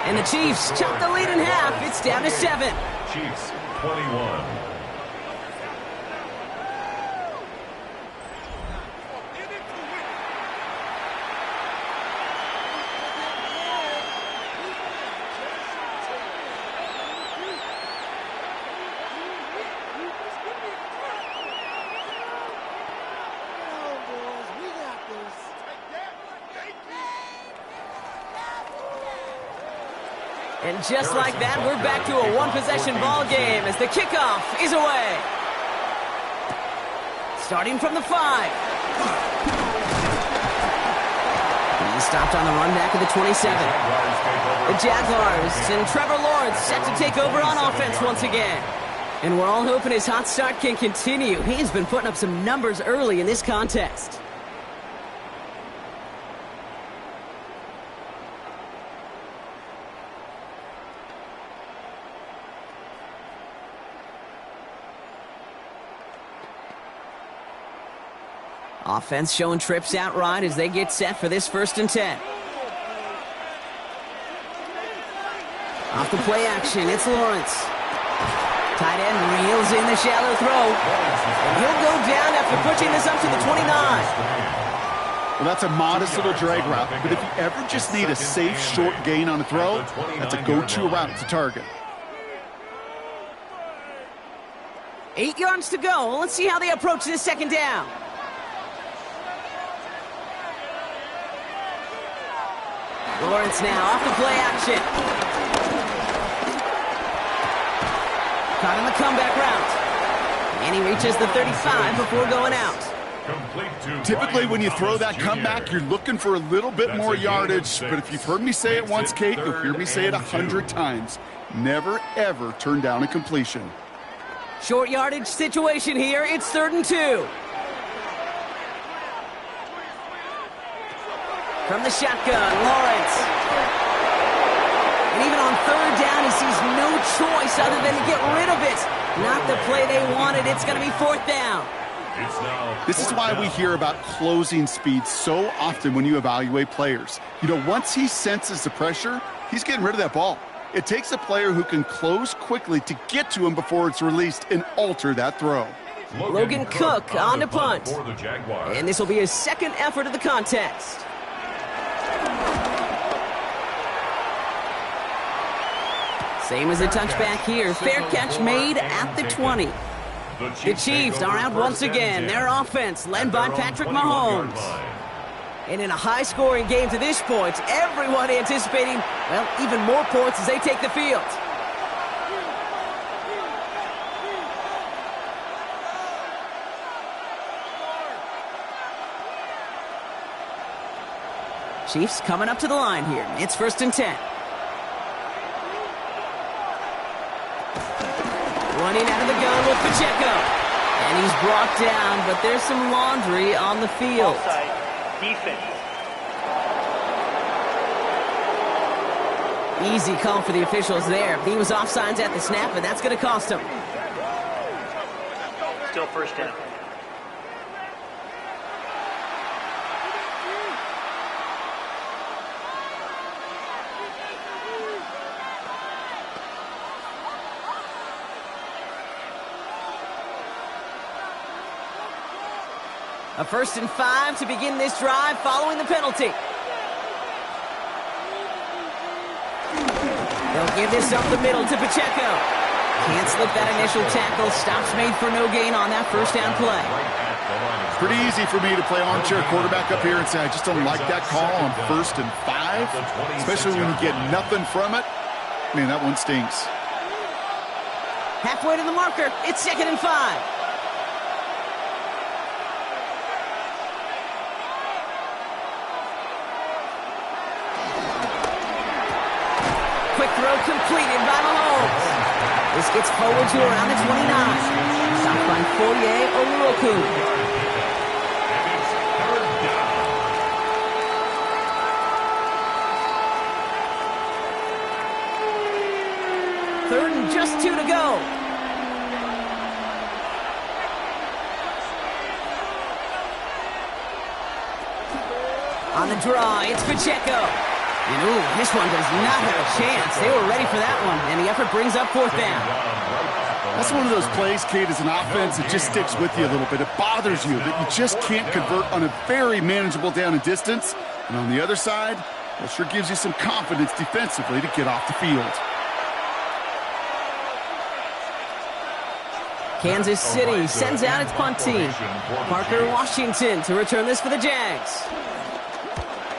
And the Chiefs chop the lead in half. It's down to 7. Chiefs 21. And just like that, we're back to a one-possession ball game as the kickoff is away. Starting from the 5. He's stopped on the run back of the 27. The Jaguars and Trevor Lawrence set to take over on offense once again. And we're all hoping his hot start can continue. He's been putting up some numbers early in this contest. Offense showing trips out right as they get set for this 1st and 10. Off the play action, it's Lawrence. Tight end reels in the shallow throw. And he'll go down after pushing this up to the 29. Well, that's a modest little drag route, but if you ever just need a safe, short gain on a throw, that's a go-to route to target. 8 yards to go. Let's see how they approach this 2nd down. Lawrence now off the play action. Caught in the comeback route. And he reaches the 35 before going out. Typically, when you throw that comeback, you're looking for a little bit more yardage. But if you've heard me say it once, Kate, you'll hear me say it 100 times. Never, ever turn down a completion. Short yardage situation here. It's 3rd and 2. From the shotgun, Lawrence. And even on 3rd down, he sees no choice other than to get rid of it. Not the play they wanted. It's going to be 4th down. This is why we hear about closing speed so often when you evaluate players. You know, once he senses the pressure, he's getting rid of that ball. It takes a player who can close quickly to get to him before it's released and alter that throw. Logan Cook on to punt. And this will be his 2nd effort of the contest. Same as a touchback here. Fair catch made at the 20. The Chiefs are out once again. Their offense led by Patrick Mahomes. And in a high-scoring game to this point, everyone anticipating, well, even more points as they take the field. Chiefs coming up to the line here. It's 1st and 10. Running out of the gun with Pacheco. And he's brought down, but there's some laundry on the field. Offside. Defense. Easy call for the officials there. He was offsides at the snap, and that's going to cost him. Still 1st down. A 1st and 5 to begin this drive following the penalty. They'll give this up the middle to Pacheco. Can't slip that initial tackle. Stops made for no gain on that 1st down play. Pretty easy for me to play armchair quarterback up here and say I just don't like that call on 1st and 5, especially when you get nothing from it. Man, that one stinks. Halfway to the marker. It's 2nd and 5. Quick throw completed by Mahomes. This gets forward to around the 29. Stopped by Foye Oluokun. Third and just 2 to go. On the draw, it's Pacheco. And ooh, this one does not have a chance. They were ready for that one, and the effort brings up 4th down. That's one of those plays, Kate, as an offense, it just sticks with you a little bit. It bothers you that you just can't convert on a very manageable down and distance. And on the other side, that sure gives you some confidence defensively to get off the field. Kansas City sends out its punt team. Parker Washington to return this for the Jags.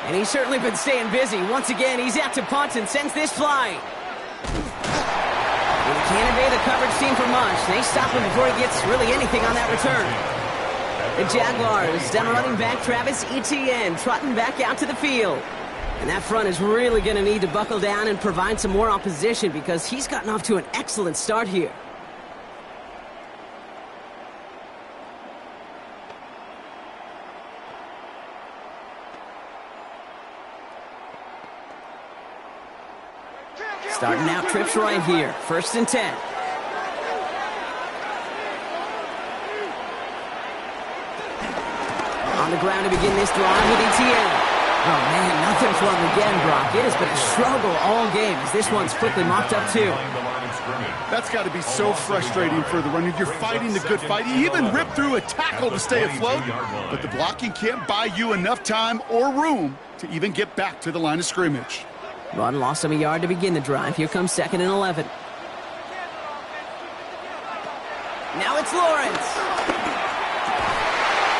And he's certainly been staying busy. Once again, he's out to punt and sends this flying. And he can't evade the coverage team for much. They stop him before he gets really anything on that return. The Jaguars down running back Travis Etienne trotting back out to the field. And that front is really going to need to buckle down and provide some more opposition because he's gotten off to an excellent start here. Starting out trips right here. 1st and 10. On the ground to begin this drive with Etienne. Oh, man, nothing for him again, Brock. It has been a struggle all game as this one's quickly mopped up, too. That's got to be so frustrating for the runner. You're fighting the good fight. You even ripped through a tackle to stay afloat, but the blocking can't buy you enough time or room to even get back to the line of scrimmage. Run lost him a yard to begin the drive. Here comes 2nd and 11. Now it's Lawrence.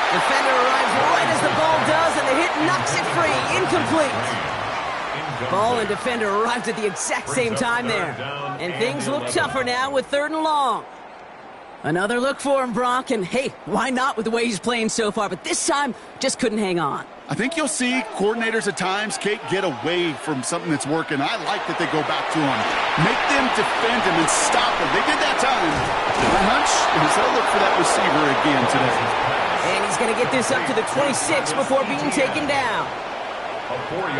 Defender arrives right as the ball does, and the hit knocks it free. Incomplete. Ball and defender arrived at the exact same time there. And things look tougher now with 3rd and long. Another look for him, Brock, and hey, why not with the way he's playing so far? But this time, just couldn't hang on. I think you'll see coordinators at times, Kate, get away from something that's working. I like that they go back to him. Make them defend him and stop him. They did that time. My hunch is they'll look for that receiver again today. And he's going to get this up to the 26 before being taken down.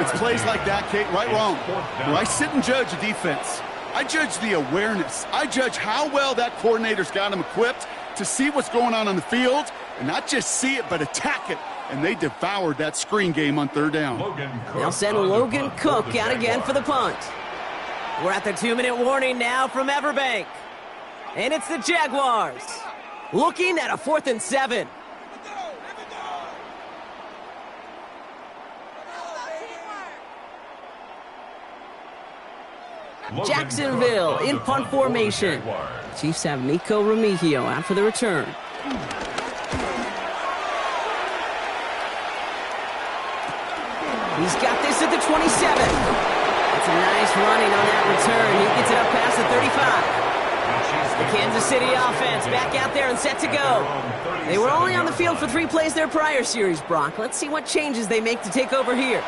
It's plays like that, Kate, right, wrong. Where I sit and judge a defense. I judge the awareness. I judge how well that coordinator's got him equipped to see what's going on the field and not just see it, but attack it. And they devoured that screen game on 3rd down. They'll send Logan Cook out again for the punt. We're at the 2-minute warning now from Everbank. And it's the Jaguars looking at a 4th and 7. Jacksonville in punt formation. Chiefs have Nico Remigio out for the return. He's got this at the 27. That's a nice running on that return. He gets it up past the 35. The Kansas City offense back out there and set to go. They were only on the field for 3 plays their prior series, Brock. Let's see what changes they make to take over here.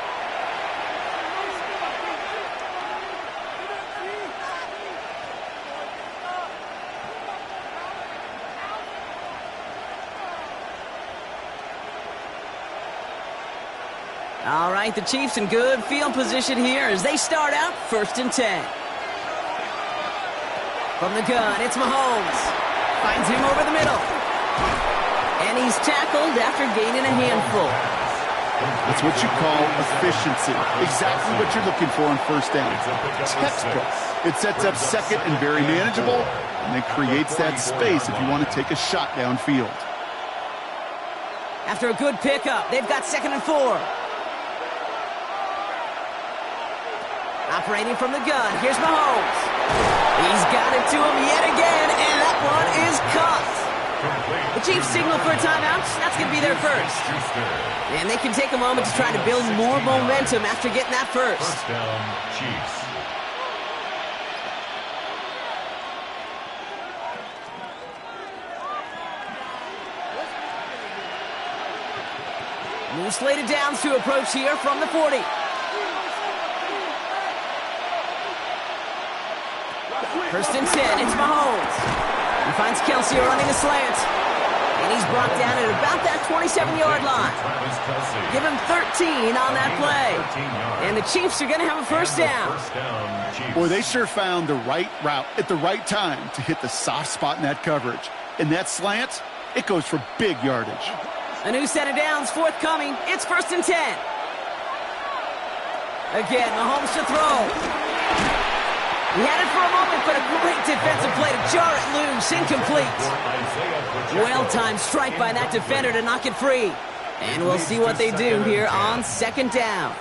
All right, the Chiefs in good field position here as they start out 1st and 10. From the gun, it's Mahomes. Finds him over the middle. And he's tackled after gaining a handful. It's what you call efficiency. Exactly what you're looking for on 1st down. Textbook. It sets up 2nd and very manageable, and it creates that space if you want to take a shot downfield. After a good pickup, they've got 2nd and 4. Operating from the gun, here's Mahomes. He's got it to him yet again, and that one is caught. The Chiefs signal for a timeout. That's going to be their first. And they can take a moment to try to build more momentum after getting that first. First down, Chiefs. New slated downs to approach here from the 40. First and 10, it's Mahomes. He finds Kelsey running a slant. And he's brought down at about that 27-yard line. Give him 13 on that play. And the Chiefs are going to have a first down. Boy, they sure found the right route at the right time to hit the soft spot in that coverage. And that slant, it goes for big yardage. A new set of downs forthcoming. It's 1st and 10. Again, Mahomes to throw. He had it for a moment, but a great defensive play to jar it loose. Incomplete. Well-timed strike by that defender to knock it free. And we'll see what they do here on 2nd down.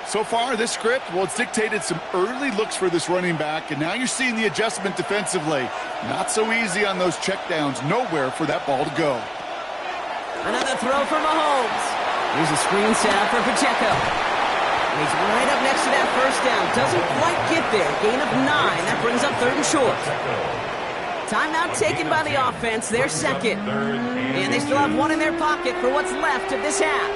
So far, this script, well, it's dictated some early looks for this running back, and now you're seeing the adjustment defensively. Not so easy on those checkdowns. Nowhere for that ball to go. Another throw for Mahomes. Here's a screen set up for Pacheco. He's right up next to that first down. Doesn't quite get there. Gain of 9. That brings up 3rd and short. Timeout taken by the offense. They're 2nd. And they still have 1 in their pocket for what's left of this half.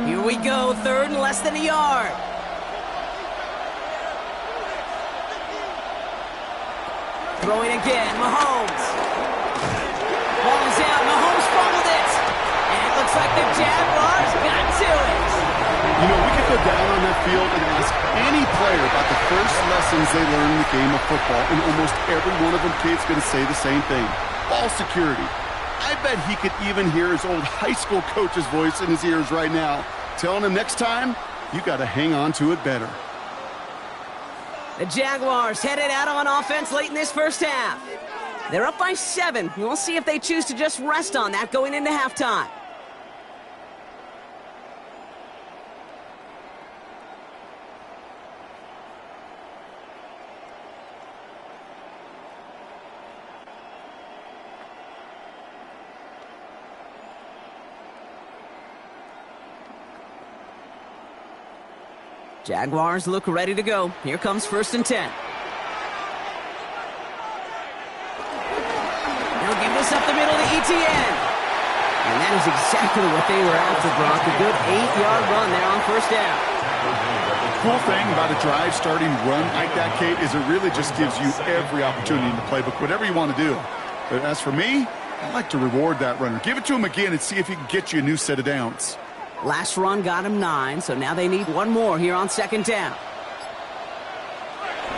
Here we go. 3rd and less than a yard. Throwing again, Mahomes. Ball is out, Mahomes fumbled it. And it looks like the Jaguars got to it. You know, we could go down on that field and ask any player about the first lessons they learned in the game of football, and almost every one of them kids going to say the same thing. Ball security. I bet he could even hear his old high school coach's voice in his ears right now, telling him next time, you got to hang on to it better. The Jaguars headed out on offense late in this first half. They're up by 7. We'll see if they choose to just rest on that going into halftime. Jaguars look ready to go. Here comes 1st and 10. They'll give this up the middle to ETN. And that is exactly what they were after, Brock. A good 8-yard run there on 1st down. Cool thing about a drive starting run like that, Kate, is it really just gives you every opportunity in the playbook, whatever you want to do. But as for me, I like to reward that runner. Give it to him again and see if he can get you a new set of downs. Last run got him 9, so now they need 1 more here on 2nd down.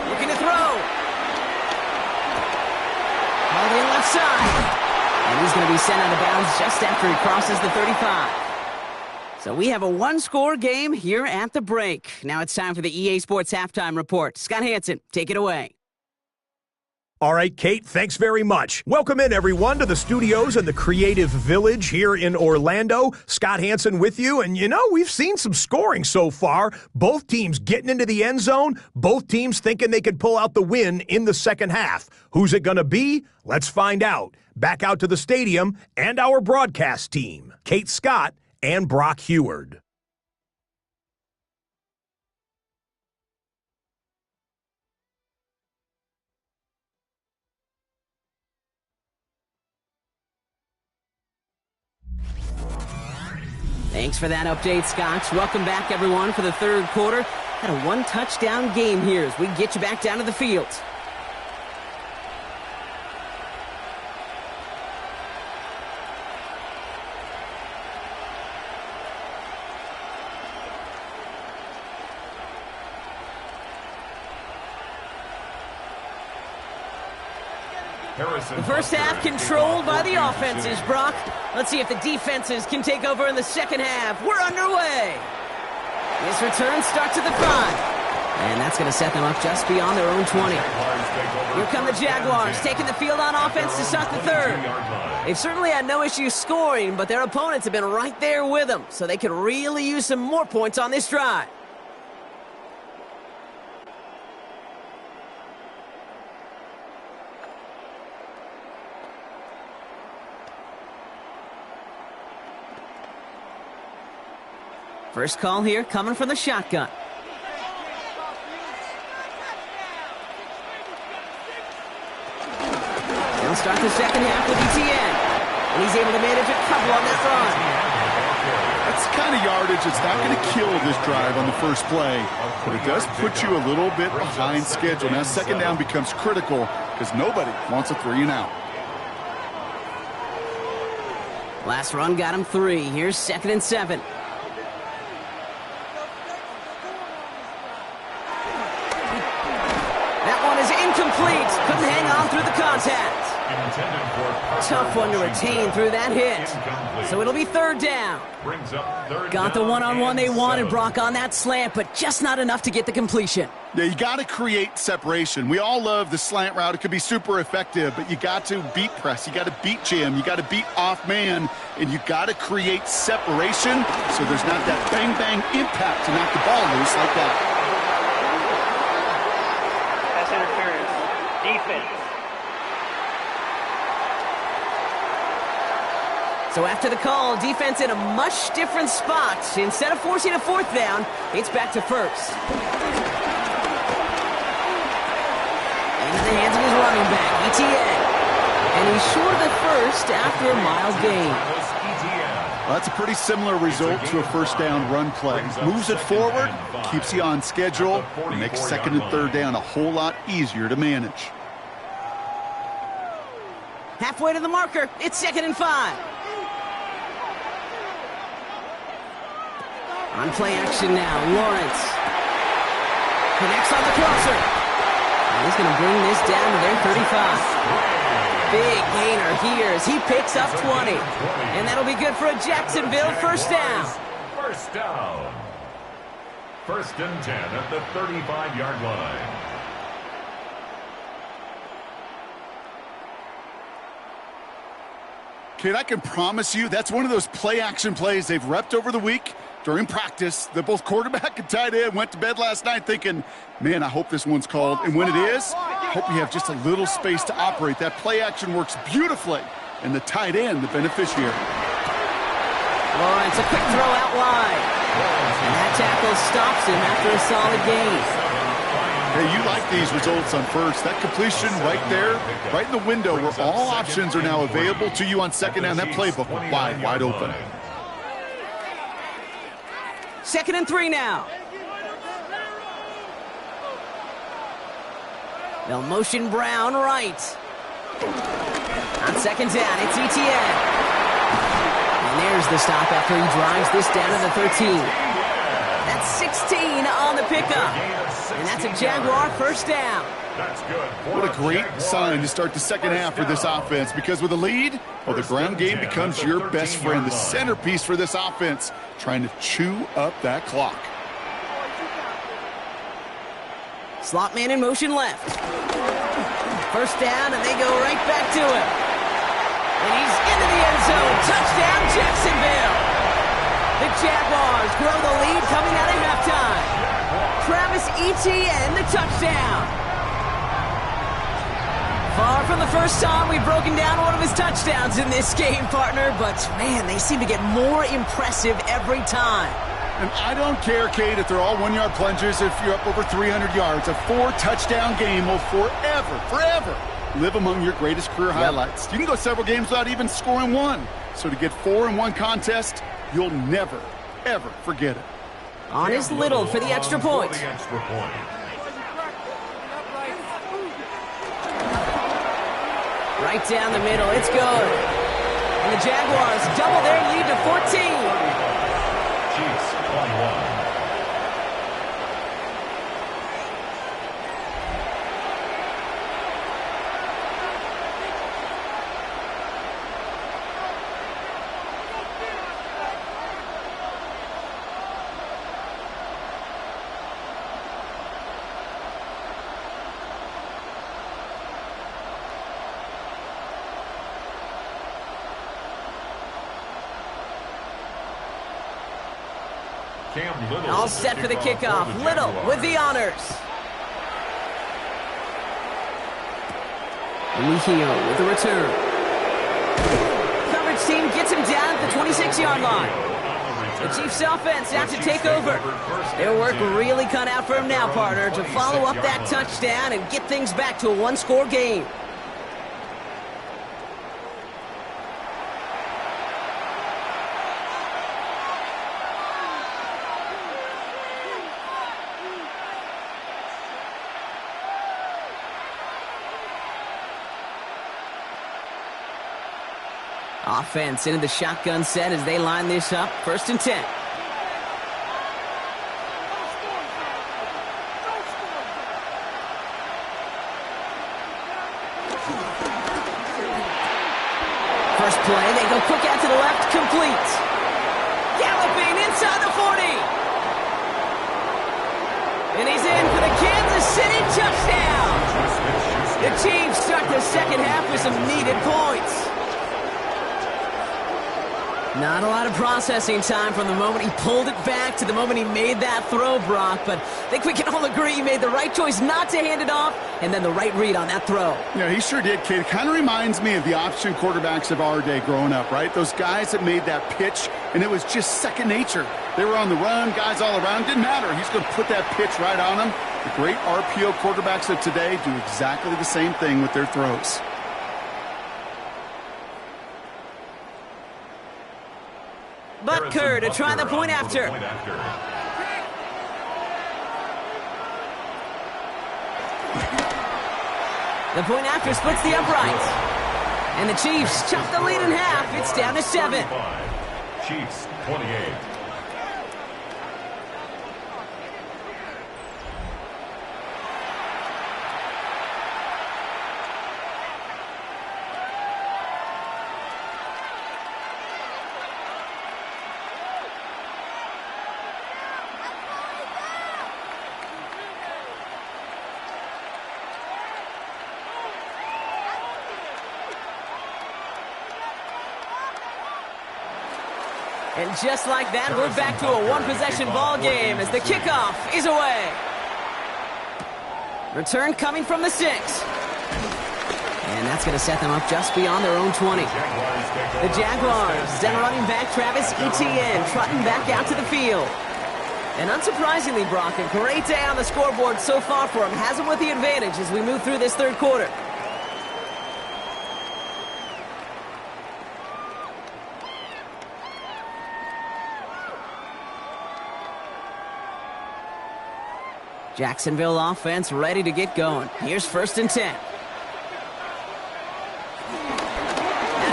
Looking to throw. Called in left side. And he's going to be sent out of bounds just after he crosses the 35. So we have a 1-score game here at the break. Now it's time for the EA Sports Halftime Report. Scott Hansen, take it away. All right, Kate, thanks very much. Welcome in, everyone, to the studios and the Creative Village here in Orlando. Scott Hansen with you, and you know, we've seen some scoring so far. Both teams getting into the end zone, both teams thinking they could pull out the win in the second half. Who's it going to be? Let's find out. Back out to the stadium and our broadcast team, Kate Scott and Brock Heward. Thanks for that update, Scott. Welcome back, everyone, for the third quarter. Got a one-touchdown game here as we get you back down to the field. The first half controlled by the offenses, Brock. Let's see if the defenses can take over in the second half. We're underway. This return starts at the 5. And that's going to set them up just beyond their own 20. Here come the Jaguars, taking the field on offense to start the third. They've certainly had no issue scoring, but their opponents have been right there with them, so they could really use some more points on this drive. First call here coming from the shotgun. They'll start the second half with ETN. And he's able to manage a couple on that run. That's the kind of yardage that's not going to kill this drive on the first play, but it does put you a little bit behind schedule. Now second down becomes critical because nobody wants a 3 and out. Last run got him 3. Here's 2nd and 7. Incomplete. Couldn't hang on through the contact. Tough one to retain through that hit. So it'll be 3rd down. Got the one-on-one they wanted, Brock, on that slant, but just not enough to get the completion. Yeah, you got to create separation. We all love the slant route. It could be super effective, but you got to beat press. You got to beat jam. You got to beat off man, and you got to create separation so there's not that bang-bang impact to knock the ball loose like that. Defense. So after the call, defense in a much different spot. Instead of forcing a 4th down, it's back to 1st. Into the hands of his running back, ETN. And he's short of the 1st after a mild gain. Well, that's a pretty similar result to a first down run play. Moves it forward, keeps you on schedule, and makes 2nd and 3rd down a whole lot easier to manage. Halfway to the marker, it's 2nd and 5. On play action now, Lawrence connects on the crosser. And he's going to bring this down to their 35. Big gainer here as he picks up 20. And that'll be good for a Jacksonville first down. First down. 1st and 10 at the 35-yard line. Kid, I can promise you that's one of those play-action plays they've repped over the week during practice. That both quarterback and tight end went to bed last night thinking, man, I hope this one's called. And when it is, I hope you have just a little space to operate. That play-action works beautifully, and the tight end, the beneficiary. Lawrence, a quick throw out wide. And that tackle stops him after a solid gain. Hey, you like these results on first. That completion right there, right in the window where all options are now available to you on second down. That playbook wide open. 2nd and 3 now. They'll motion Brown right. On 2nd down, it's ETN. And there's the stop after he drives this down to the 13. That's 16 on the pickup. And that's a Jaguar first down. That's good. What a great sign to start the second half for this offense, because with a lead, well, the ground game becomes your best friend, the centerpiece for this offense, trying to chew up that clock. Slot man in motion left. First down, and they go right back to him. And he's into the end zone. Touchdown, Jacksonville. The Jaguars grow the lead coming out of halftime. Travis Etienne, the touchdown. Far from the first time we've broken down one of his touchdowns in this game, partner, but man, they seem to get more impressive every time. And I don't care, Kate, if they're all 1-yard plunges, if you're up over 300 yards. A 4-touchdown game will forever live among your greatest career highlights. You can go several games without even scoring one. So to get 4 in one contest, you'll never, ever forget it. On is Little for the extra point. Right down the middle, it's good. And the Jaguars double their lead to 14. Chiefs 21. All set for the kickoff. Little with the honors. Mejia with the return. Coverage team gets him down at the 26-yard line. The Chiefs offense have to take over. Their work really cut out for him now, partner, to follow up that touchdown and get things back to a one-score game. Offense into the shotgun set as they line this up. 1st and 10. First play, they go quick out to the left, complete. Galloping inside the 40. And he's in for the Kansas City touchdown. The Chiefs start the second half with some needed points. Not a lot of processing time from the moment he pulled it back to the moment he made that throw, Brock. But I think we can all agree he made the right choice not to hand it off, and then the right read on that throw. Yeah, he sure did, kid. It kind of reminds me of the option quarterbacks of our day growing up, right? Those guys that made that pitch, and it was just second nature. They were on the run, guys all around. Didn't matter. He's going to put that pitch right on them. The great RPO quarterbacks of today do exactly the same thing with their throws. Butker to try the point after. The point after splits the uprights. And the Chiefs chop the lead in half. It's down to 7. Chiefs 28. And just like that, we're back to a one-possession ball game as the kickoff is away. Return coming from the 6. And that's going to set them up just beyond their own 20. The Jaguars, then running back Travis Etienne, trotting back out to the field. And unsurprisingly, Brock, a great day on the scoreboard so far for him. Has him with the advantage as we move through this third quarter. Jacksonville offense ready to get going. Here's 1st and 10. Out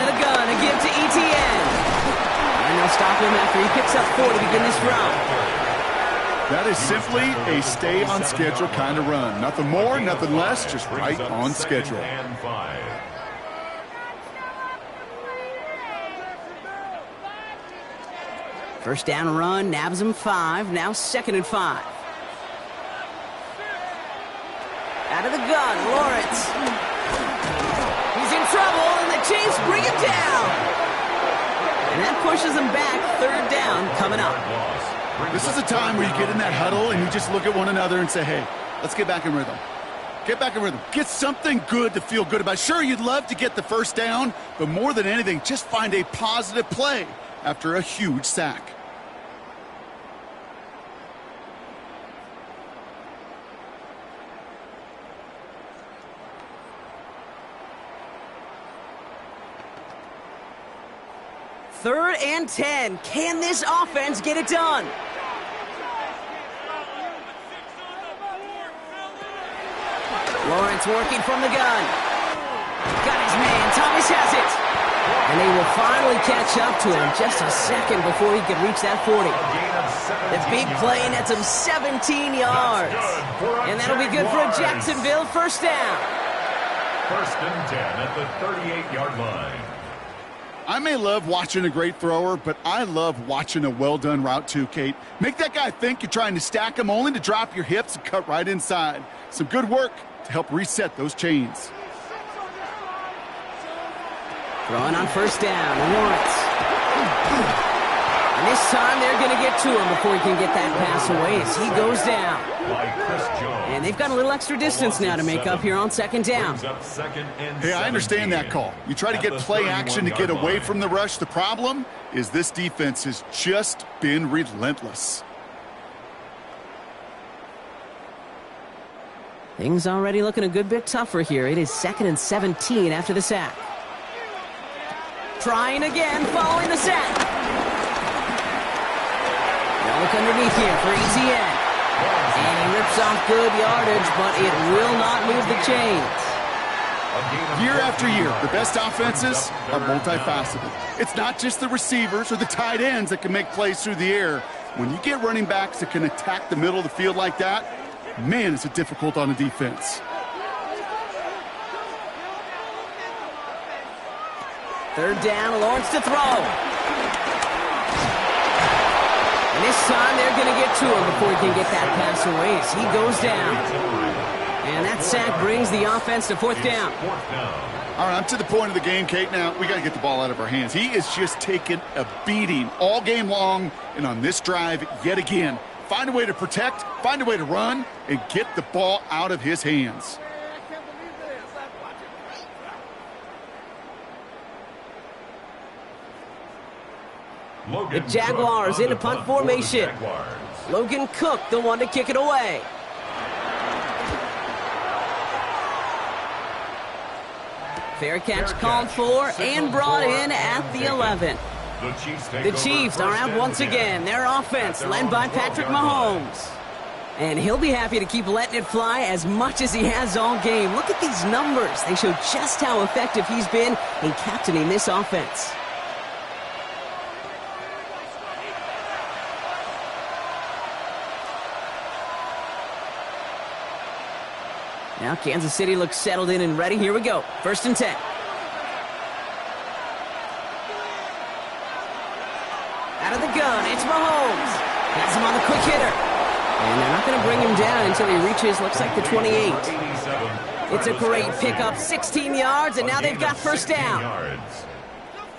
of the gun, a give to Etienne. And they'll stop him after he picks up 4 to begin this drive. That is simply a stay-on-schedule kind of run. Nothing more, nothing less, just right on schedule. First down run, nabs him 5. Now 2nd and 5. Out of the gun, Lawrence. He's in trouble, and the Chiefs bring him down. And that pushes him back. 3rd down coming up. This is a time where you get in that huddle and you just look at one another and say, hey, let's get back in rhythm. Get back in rhythm. Get something good to feel good about. Sure, you'd love to get the first down, but more than anything, just find a positive play after a huge sack. Third and 10. Can this offense get it done? Lawrence working from the gun. Got his man. Thomas has it. And they will finally catch up to him just a second before he could reach that 40. The big play nets him 17 yards. And that'll be good for a Jacksonville first down. First and 10 at the 38-yard line. I may love watching a great thrower, but I love watching a well-done route too, Kate. Make that guy think you're trying to stack him only to drop your hips and cut right inside. Some good work to help reset those chains. Throwing on first down, Lawrence. And this time they're going to get to him before he can get that pass away as he goes down. And they've got a little extra distance now to make up here on second down. Hey, I understand that call. You try to get play action to get away from the rush. The problem is this defense has just been relentless. Things already looking a good bit tougher here. It is 2nd and 17 after the sack. Trying again, following the sack. Now look underneath here for Etienne. And he rips off good yardage, but it will not move the chains. Year after year, the best offenses are multifaceted. It's not just the receivers or the tight ends that can make plays through the air. When you get running backs that can attack the middle of the field like that, man, is it difficult on a defense. Third down, Lawrence to throw. And this time they're going to get to him before he can get that pass away as he goes down. And that sack brings the offense to fourth down. All right, I'm to the point of the game, Kate. Now, we got to get the ball out of our hands. He is just taking a beating all game long, and on this drive, yet again. Find a way to protect, find a way to run, and get the ball out of his hands. The Jaguars in a punt formation. Logan Cook, the one to kick it away. Fair catch called for and brought in at the 11. The Chiefs are out once again. Their offense led by Patrick Mahomes. And he'll be happy to keep letting it fly as much as he has all game. Look at these numbers. They show just how effective he's been in captaining this offense. Now Kansas City looks settled in and ready. Here we go. 1st and 10. Out of the gun, it's Mahomes. Has him on the quick hitter. And they're not going to bring him down until he reaches, looks like the 28. It's a great pickup, 16 yards, and now they've got first down.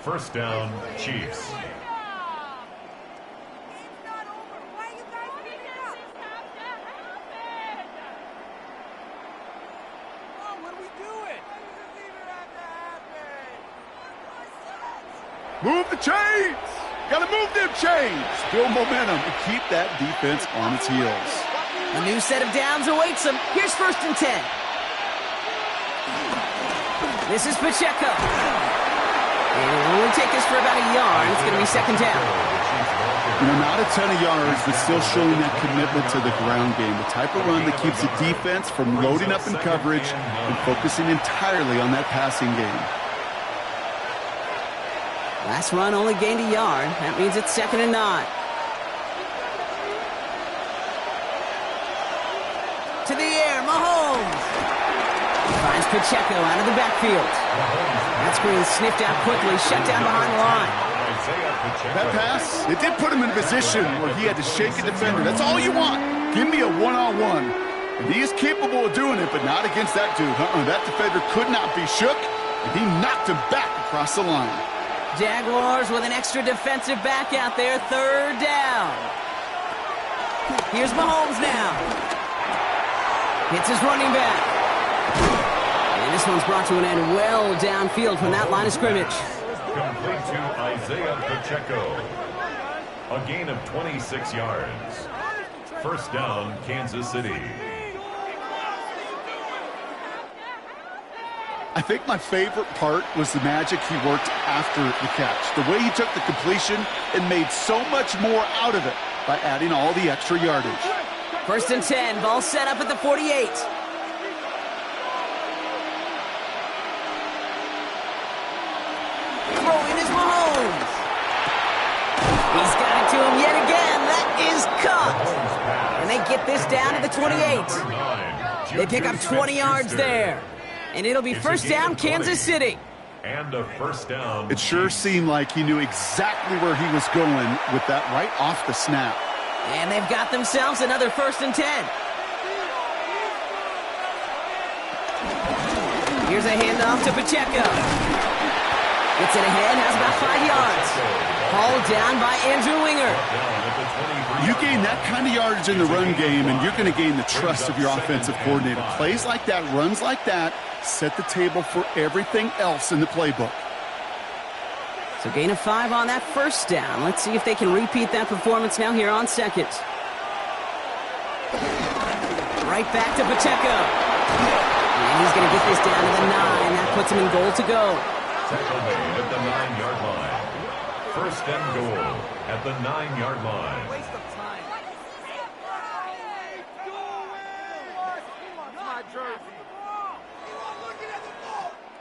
First down, Chiefs. Move the chains! Gotta move them chains! Build momentum and keep that defense on its heels. A new set of downs awaits them. Here's 1st and 10. This is Pacheco. And it'll only take us for about a yard. It's going to be 2nd down. You know, not a ton of yards, but still showing that commitment to the ground game. The type of run that keeps the defense from loading up in coverage and focusing entirely on that passing game. Last run only gained a yard. That means it's 2nd and 9. To the air, Mahomes. Finds Pacheco out of the backfield. That screen sniffed out quickly, shut down behind the line. That pass, it did put him in a position where he had to shake a defender. That's all you want. Give me a one-on-one. And he is capable of doing it, but not against that dude. That defender could not be shook, and he knocked him back across the line. Jaguars with an extra defensive back out there, 3rd down. Here's Mahomes now. Hits his running back. And this one's brought to an end well downfield from that line of scrimmage. Complete to Isaiah Pacheco. A gain of 26 yards. First down, Kansas City. I think my favorite part was the magic he worked after the catch. The way he took the completion and made so much more out of it by adding all the extra yardage. 1st and 10, ball set up at the 48. get this down to the 28. They pick up 20 yards there. And it'll be first down, Kansas City. And a first down. It sure seemed like he knew exactly where he was going with that right off the snap. And they've got themselves another first and 10. Here's a handoff to Pacheco. Gets it ahead, has about 5 yards. Hauled down by Andrew Winger. You gain that kind of yardage in the run game, and you're going to gain the trust of your offensive coordinator. Plays like that, runs like that, set the table for everything else in the playbook. So gain of 5 on that first down. Let's see if they can repeat that performance now here on second. Right back to Pacheco. And he's going to get this down to the 9. That puts him in goal to go. Tackle made at the 9-yard line. First and goal at the 9-yard line.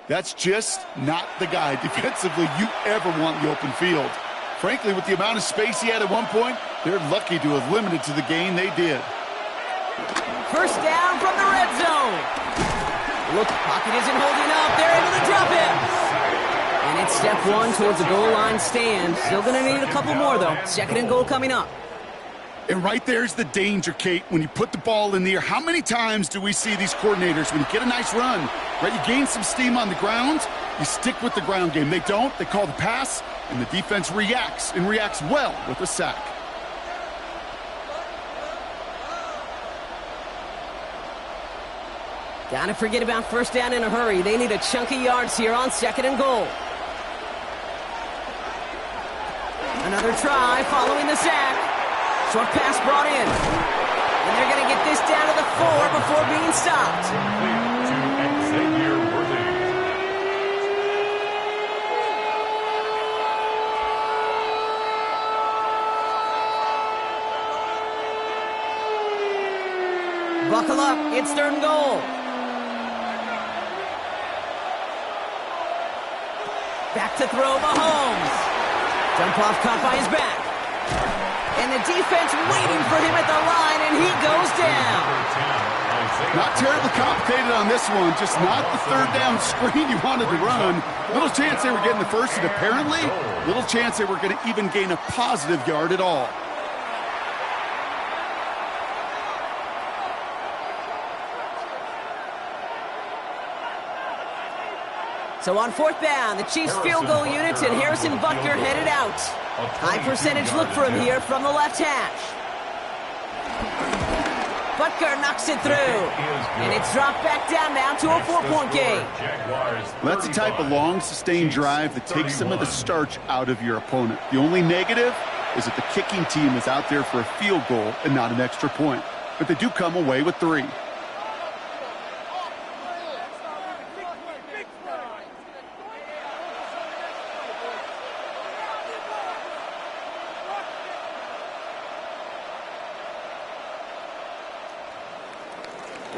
That's just not the guy defensively you ever want in the open field. Frankly, with the amount of space he had at one point, they're lucky to have limited to the gain they did. First down from the red zone. Look, pocket isn't holding up. They're able to drop him. And it's step 1 towards a goal line stand. Still going to need a couple more, though. Second and goal coming up. And right there's the danger, Kate, when you put the ball in the air. How many times do we see these coordinators, when you get a nice run, right, you gain some steam on the ground, you stick with the ground game. They don't. They call the pass, and the defense reacts, and reacts well with a sack. Gotta forget about first down in a hurry. They need a chunky yards here on second and goal. Another try following the sack. Short pass brought in. And they're going to get this down to the 4 before being stopped. Buckle up. It's third and goal. Back to throw Mahomes. Jump off caught by his back. And the defense waiting for him at the line, and he goes down. Not terribly complicated on this one, just not the third down screen you wanted to run. Little chance they were getting the first, and apparently, little chance they were going to even gain a positive yard at all. So on fourth down, the Chiefs field goal unit and Harrison Butker headed out. High percentage look for him here from the left hash. Butker knocks it through. And it's dropped back down now to a 4-point game. That's the type of long, sustained drive that takes some of the starch out of your opponent. The only negative is that the kicking team is out there for a field goal and not an extra point. But they do come away with 3.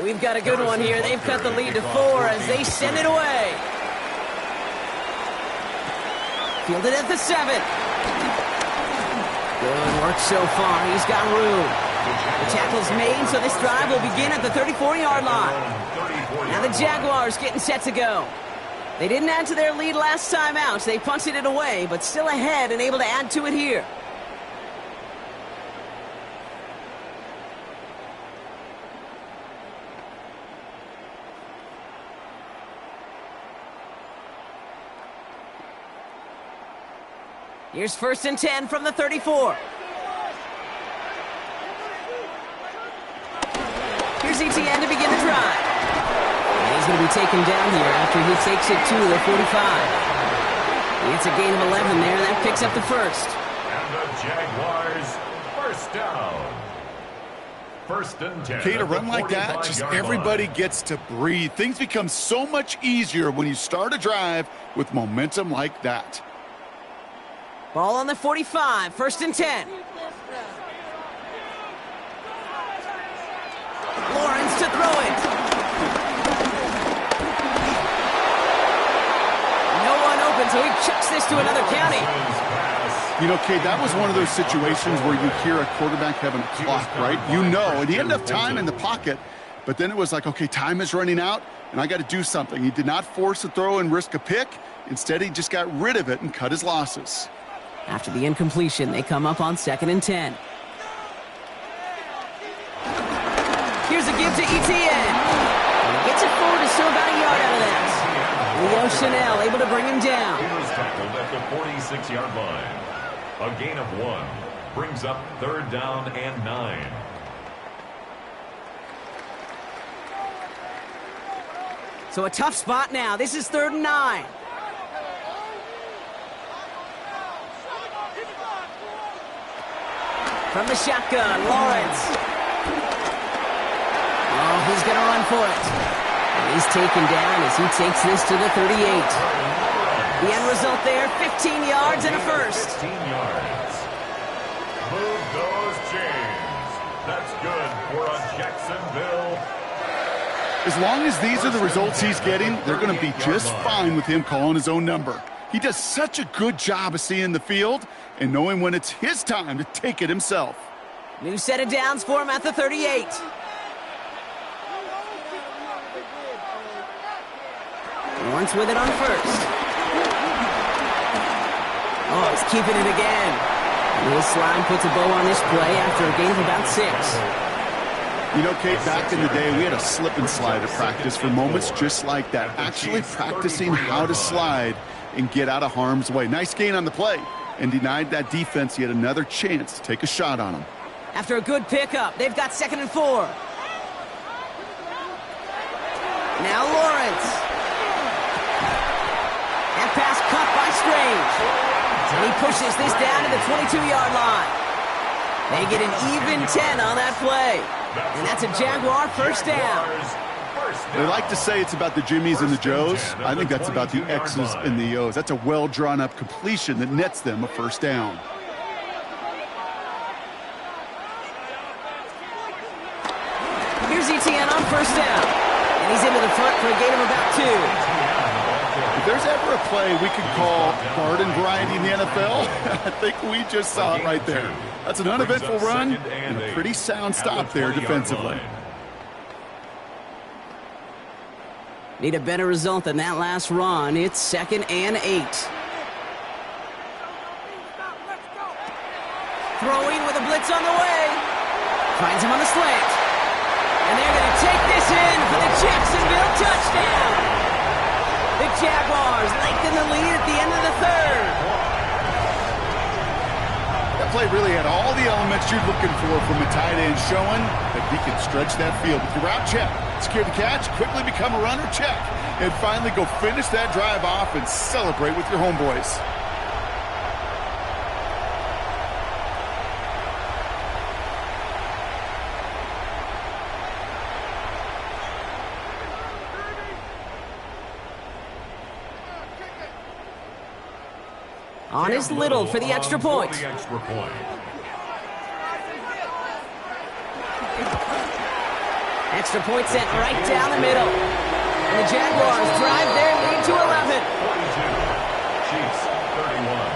We've got a good one here. They've cut the lead to 4 as they send it away. Fielded at the 7. Good work so far. He's got room. The tackle's made, so this drive will begin at the 34-yard line. Now the Jaguars getting set to go. They didn't add to their lead last time out. They punted it away, but still ahead and able to add to it here. Here's first and 10 from the 34. Here's ETN to begin the drive. And he's going to be taken down here after he takes it to the 45. It's a gain of 11 there. That picks up the first. And the Jaguars, first down. First and 10. Okay, to run like that, just everybody gets to breathe. Things become so much easier when you start a drive with momentum like that. Ball on the 45, first and 10. Lawrence to throw it. No one open, so he chucks this to another county. You know, Kate, that was one of those situations where you hear a quarterback having a clock, right? You know, and he had enough time in the pocket, but then it was like, okay, time is running out, and I got to do something. He did not force a throw and risk a pick. Instead, he just got rid of it and cut his losses. After the incompletion, they come up on 2nd and 10. Here's a give to Etienne. And he gets it forward to still about a yard out of that. Leo Chanel able to bring him down. He was tackled at the 46-yard line. A gain of 1 brings up 3rd down and 9. So a tough spot now. This is 3rd and 9. From the shotgun, Lawrence. Oh, he's going to run for it. And he's taken down as he takes this to the 38. The end result there, 15 yards and a first. 15 yards. Move those chains. That's good for a Jacksonville. As long as these are the results he's getting, they're going to be just fine with him calling his own number. He does such a good job of seeing the field and knowing when it's his time to take it himself. New set of downs for him at the 38. Lawrence with it on first. Oh, he's keeping it again. Will Slime puts a bow on this play after a gain of about 6. You know, Kate, back in the day, we had a slip and slide at practice for moments just like that. Actually practicing how to slide and get out of harm's way. Nice gain on the play. And denied that defense yet another chance to take a shot on him. After a good pickup, they've got 2nd and 4. Now Lawrence. That pass cut by Strange. And he pushes this down to the 22-yard line. They get an even 10 on that play. And that's a Jaguar first down. They like to say it's about the Jimmies and the Joes. I think that's about the X's and the O's. That's a well-drawn-up completion that nets them a first down. Here's Etienne on first down. And he's into the front for a gain of about 2. If there's ever a play we could call garden variety in the NFL, I think we just saw it right there. That's an uneventful run and a pretty sound stop there defensively. Need a better result than that last run. It's 2nd and 8. Throwing with a blitz on the way. Finds him on the slant. And they're going to take this in for the Jacksonville touchdown. The Jaguars lengthen the lead at the end of the 3rd. That play really had all the elements you're looking for from a tight end, showing that he can stretch that field. With your route check, secure the catch, quickly become a runner check, and finally go finish that drive off and celebrate with your homeboys. On is Little for the extra point. Extra point sent right down the middle. And the Jaguars drive their lead to 11. 42. Chiefs 31.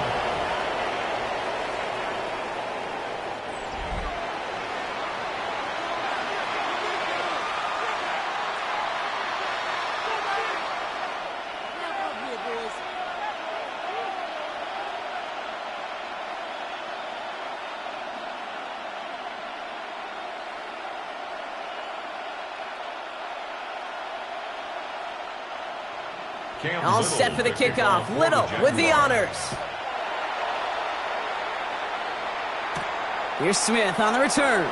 All set for the kickoff. Little with the honors. Here's Smith on the return.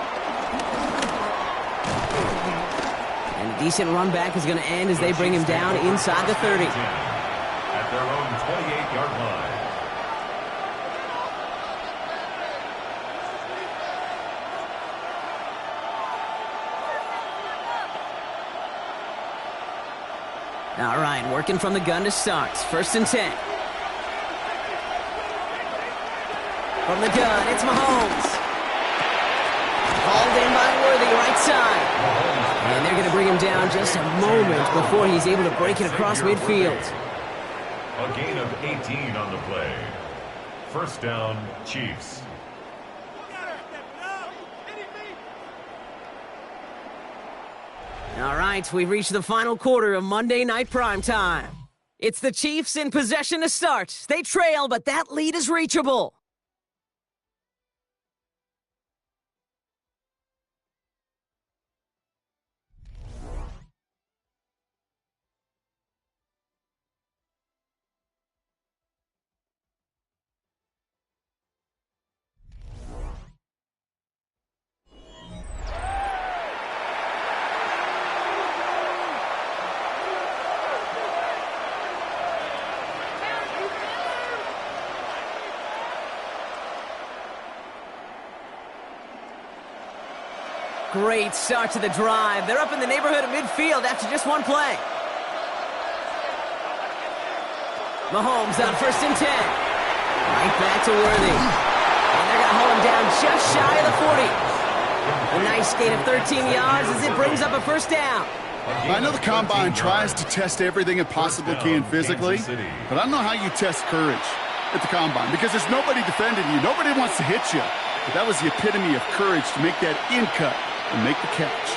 And a decent run back is going to end as they bring him down inside the 30. At their own 28-yard line. All right, working from the gun to start. 1st and 10. From the gun, it's Mahomes. Called in by Worthy, right side. And they're going to bring him down just a moment before he's able to break it across midfield. A gain of 18 on the play. First down, Chiefs. All right, we've reached the final quarter of Monday Night Primetime. It's the Chiefs in possession to start. They trail, but that lead is reachable. Great start to the drive. They're up in the neighborhood of midfield after just one play. Mahomes on 1st and 10. Right back to Worthy. And they're going to hold him down just shy of the 40. A nice gain of 13 yards as it brings up a first down. I know the Combine tries to test everything it possibly can physically, but I don't know how you test courage at the Combine because there's nobody defending you. Nobody wants to hit you. But that was the epitome of courage to make that in-cut and make the catch.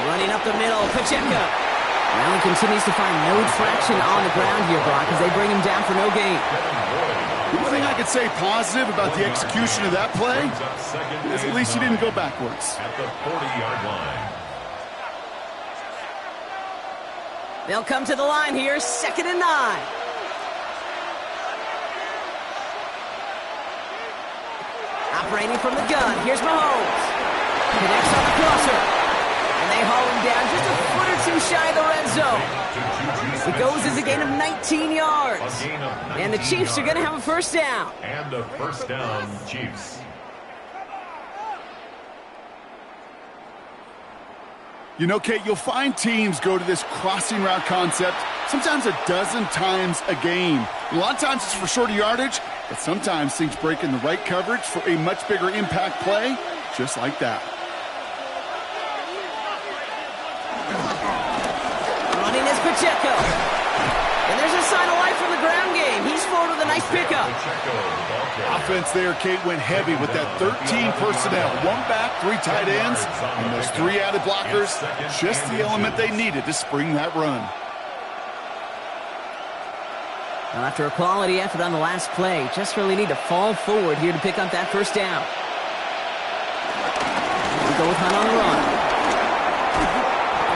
Running up the middle, Pacheco. Well, he continues to find no traction on the ground here, Brock, as they bring him down for no gain. The only thing I could say positive about the execution of that play is at least he didn't go backwards. At the 40-yard line. They'll come to the line here, 2nd and 9. Operating from the gun, here's Mahomes. Connects on the crosser. And they haul him down just a foot or two shy of the red zone. It goes as a gain of 19 yards. And the Chiefs are going to have a first down. And a first down, Chiefs. You know, Kate, you'll find teams go to this crossing route concept sometimes a dozen times a game. A lot of times it's for shorter yardage, but sometimes things break in the right coverage for a much bigger impact play, just like that. Running is Pacheco. And there's a sign of life from the ground game. He's forward with a nice pickup. Offense there, Kate, went heavy with that 13 personnel. 1 back, 3 tight ends, and those 3 added blockers. Just the element they needed to spring that run. Well, after a quality effort on the last play, just really need to fall forward here to pick up that first down. We go with Hunt on the run.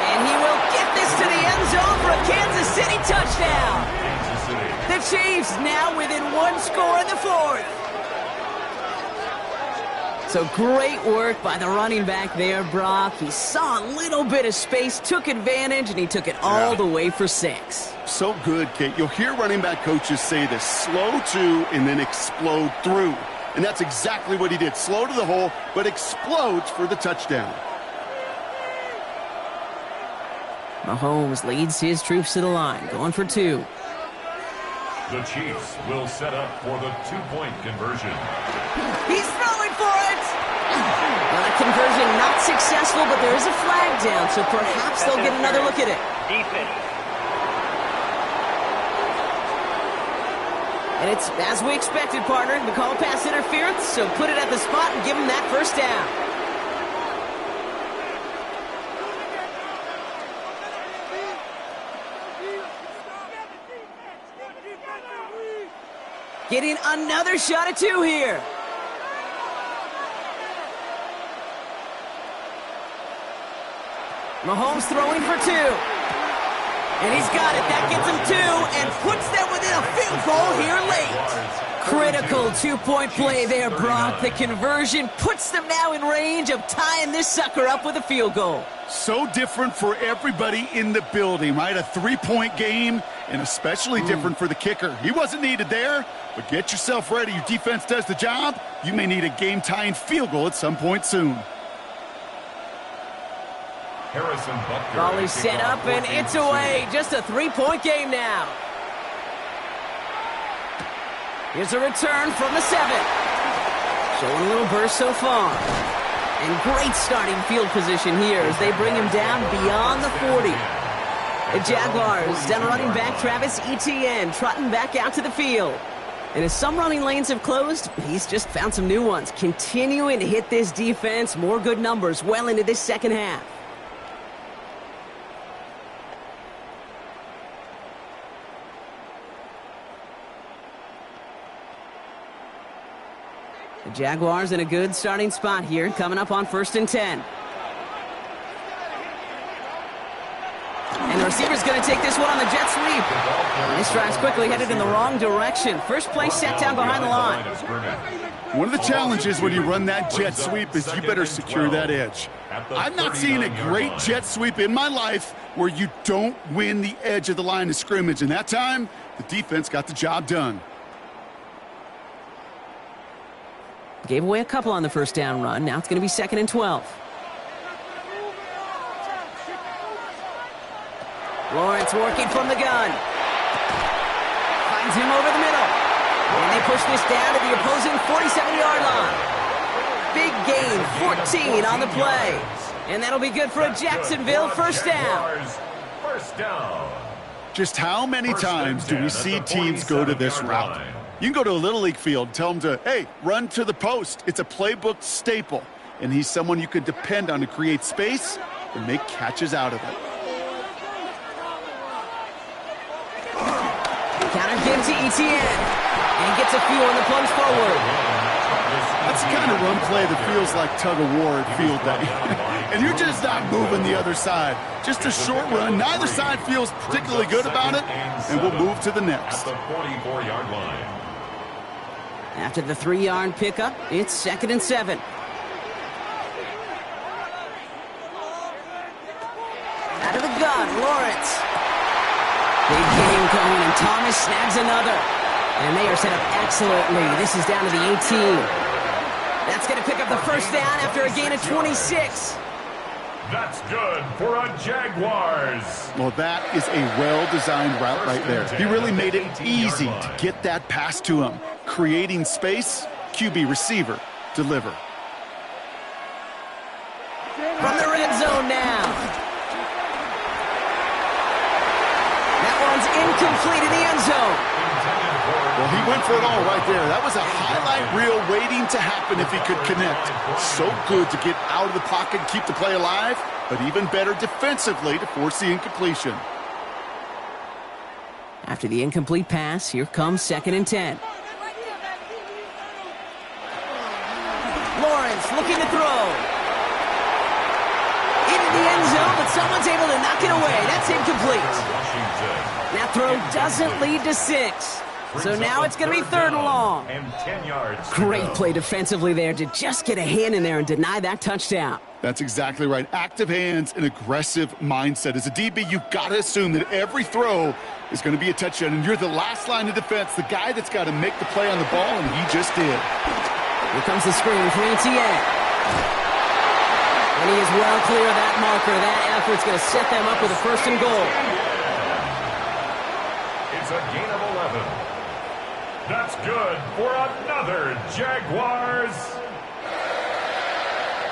And he will get this to the end zone for a Kansas City touchdown. The Chiefs now within 1 score in the 4th. So great work by the running back there, Brock. He saw a little bit of space, took advantage, and he took it all the way for 6. So good, Kate. You'll hear running back coaches say this: slow to and then explode through. And that's exactly what he did. Slow to the hole, but explodes for the touchdown. Mahomes leads his troops to the line, going for 2. The Chiefs will set up for the 2-point conversion. He's throwing for it! Well, that conversion not successful, but there is a flag down, so perhaps they'll get another look at it. Defense. And it's as we expected, partner. We call pass interference, so put it at the spot and give him that first down. Getting another shot at 2 here. Mahomes throwing for 2. And he's got it. That gets him 2 and puts them within a field goal here late. Critical 2-point play there, Brock. The conversion puts them now in range of tying this sucker up with a field goal. So different for everybody in the building, right? A 3-point game, and especially different for the kicker. He wasn't needed there, but get yourself ready. Your defense does the job. You may need a game-tying field goal at some point soon. Harrison Butker. Ball is set up, and it's away. Just a 3-point game now. Here's a return from the 7. Showing a little burst so far. And great starting field position here as they bring him down beyond the 40. The Jaguars down running back Travis Etienne trotting back out to the field. And as some running lanes have closed, he's just found some new ones. Continuing to hit this defense, more good numbers well into this second half. The Jaguars in a good starting spot here, coming up on 1st and 10. And the receiver's going to take this one on the jet sweep. This drive's quickly headed in the wrong direction. First play set down behind the line. One of the challenges when you run that jet sweep is you better secure that edge. I've not seen a great jet sweep in my life where you don't win the edge of the line of scrimmage. And that time, the defense got the job done. Gave away a couple on the first down run. Now it's going to be 2nd and 12. Lawrence working from the gun. Finds him over the middle. And they push this down to the opposing 47-yard line. Big gain, 14 on the play. And that'll be good for a Jacksonville first down. First down. Just how many times do we see teams go to this route? You can go to a Little League field, tell them to, hey, run to the post. It's a playbook staple. And he's someone you can depend on to create space and make catches out of it. Counter give to Etienne. And gets a few on the plunge forward. That's the kind of run play that feels like tug-of-war at field day. And you're just not moving the other side. Just a short run. Neither side feels particularly good about it. And we'll move to the next. At the 44-yard line. After the 3-yard pickup, it's 2nd and 7. Out of the gun, Lawrence. Big game coming, and Thomas snags another. And they are set up excellently. This is down to the 18. That's going to pick up the first down after a gain of 26. That's good for a Jaguars. Well, that is a well-designed route right there. He really made it easy to get that pass to him. Creating space, QB receiver, deliver. From the red zone now. That one's incomplete in the end zone. Well, he went for it all right there. That was a highlight reel waiting to happen if he could connect. So good to get out of the pocket and keep the play alive, but even better defensively to force the incompletion. After the incomplete pass, here comes 2nd and 10. Lawrence looking to throw. Into the end zone, but someone's able to knock it away. That's incomplete. That throw doesn't lead to 6. So now it's going to be 3rd and long. And 10 yards. Great play defensively there to just get a hand in there and deny that touchdown. That's exactly right. Active hands and aggressive mindset. As a DB, you've got to assume that every throw is going to be a touchdown, and you're the last line of defense, the guy that's got to make the play on the ball, and he just did. Here comes the screen for Etienne. And he is well clear of that marker. That effort's going to set them up with a 1st and goal. It's a gain of 11. That's good for another Jaguars.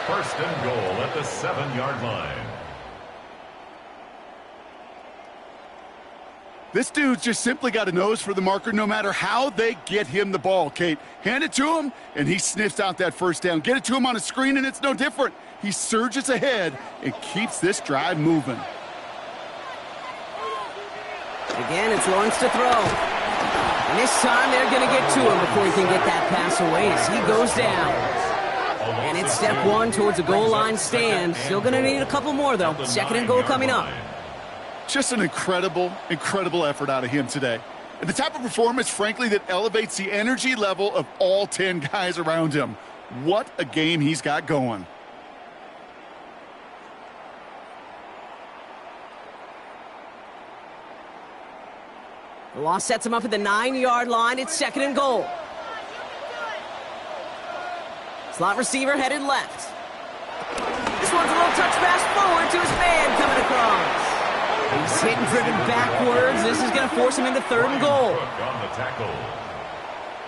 1st and goal at the 7-yard line. This dude's just simply got a nose for the marker no matter how they get him the ball, Kate. Hand it to him, and he sniffs out that first down. Get it to him on a screen, and it's no different. He surges ahead and keeps this drive moving. Again, it's Lawrence to throw. And this time they're going to get to him before he can get that pass away as he goes down. And it's step 1 towards a goal line stand. Still going to need a couple more, though. 2nd and goal coming up. Just an incredible, incredible effort out of him today. And the type of performance, frankly, that elevates the energy level of all 10 guys around him. What a game he's got going. The loss sets him up at the 9-yard line. It's 2nd and goal. Slot receiver headed left. This one's a little touch pass forward to his man coming across. He's hit and driven backwards. This is going to force him into 3rd and goal. On the tackle.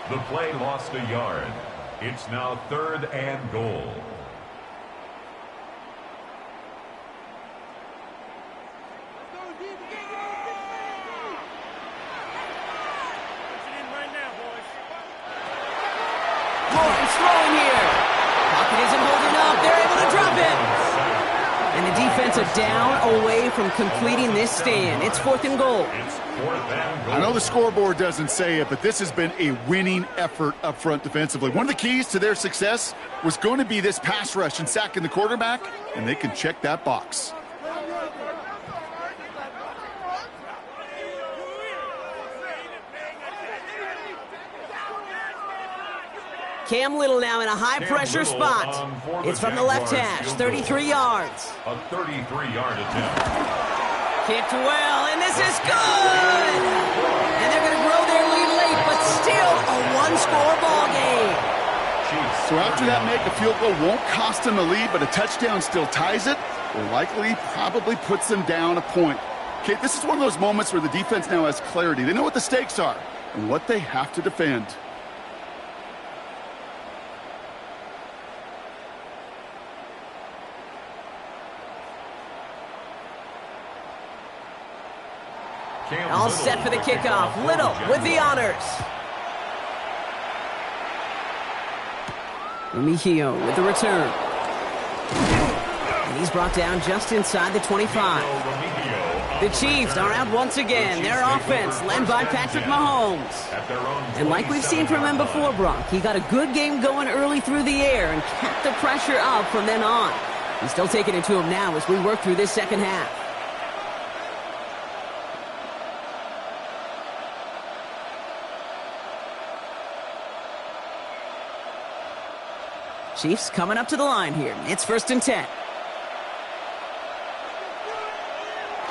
The play lost a yard. It's now 3rd and goal. Chiefs throwing here. Pocket isn't holding up. They're able to drop it. And the defense are down away from completing this stand. It's 4th and goal. I know the scoreboard doesn't say it, but this has been a winning effort up front defensively. One of the keys to their success was going to be this pass rush and sacking the quarterback, and they can check that box. Cam Little now in a high-pressure spot. It's from the left hash, 33 yards. A 33-yard attempt. Kicked well, and this is good! And they're going to grow their lead late, but still a one-score ball game. So after that make, a field goal won't cost them the lead, but a touchdown still ties it, or likely probably puts them down a point. Okay, this is one of those moments where the defense now has clarity. They know what the stakes are and what they have to defend. All set for the kickoff. Little with the honors. Remigio with the return. And he's brought down just inside the 25. The Chiefs are out once again. Their offense led by Patrick Mahomes. And like we've seen from him before, Brock, he got a good game going early through the air and kept the pressure up from then on. He's still taking it to him now as we work through this second half. Chiefs coming up to the line here. It's 1st and 10.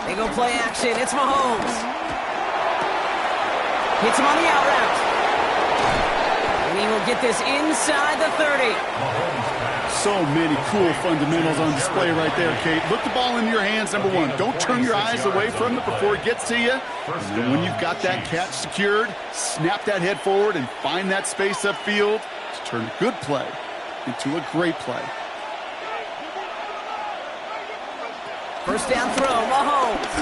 They go play action. It's Mahomes. Hits him on the out route. And he will get this inside the 30. So many cool fundamentals on display right there, Kate. Look the ball into your hands, number one. Don't turn your eyes away from it before it gets to you. And then when you've got that catch secured, snap that head forward and find that space upfield to turn a good play into a great play. First down throw, Mahomes.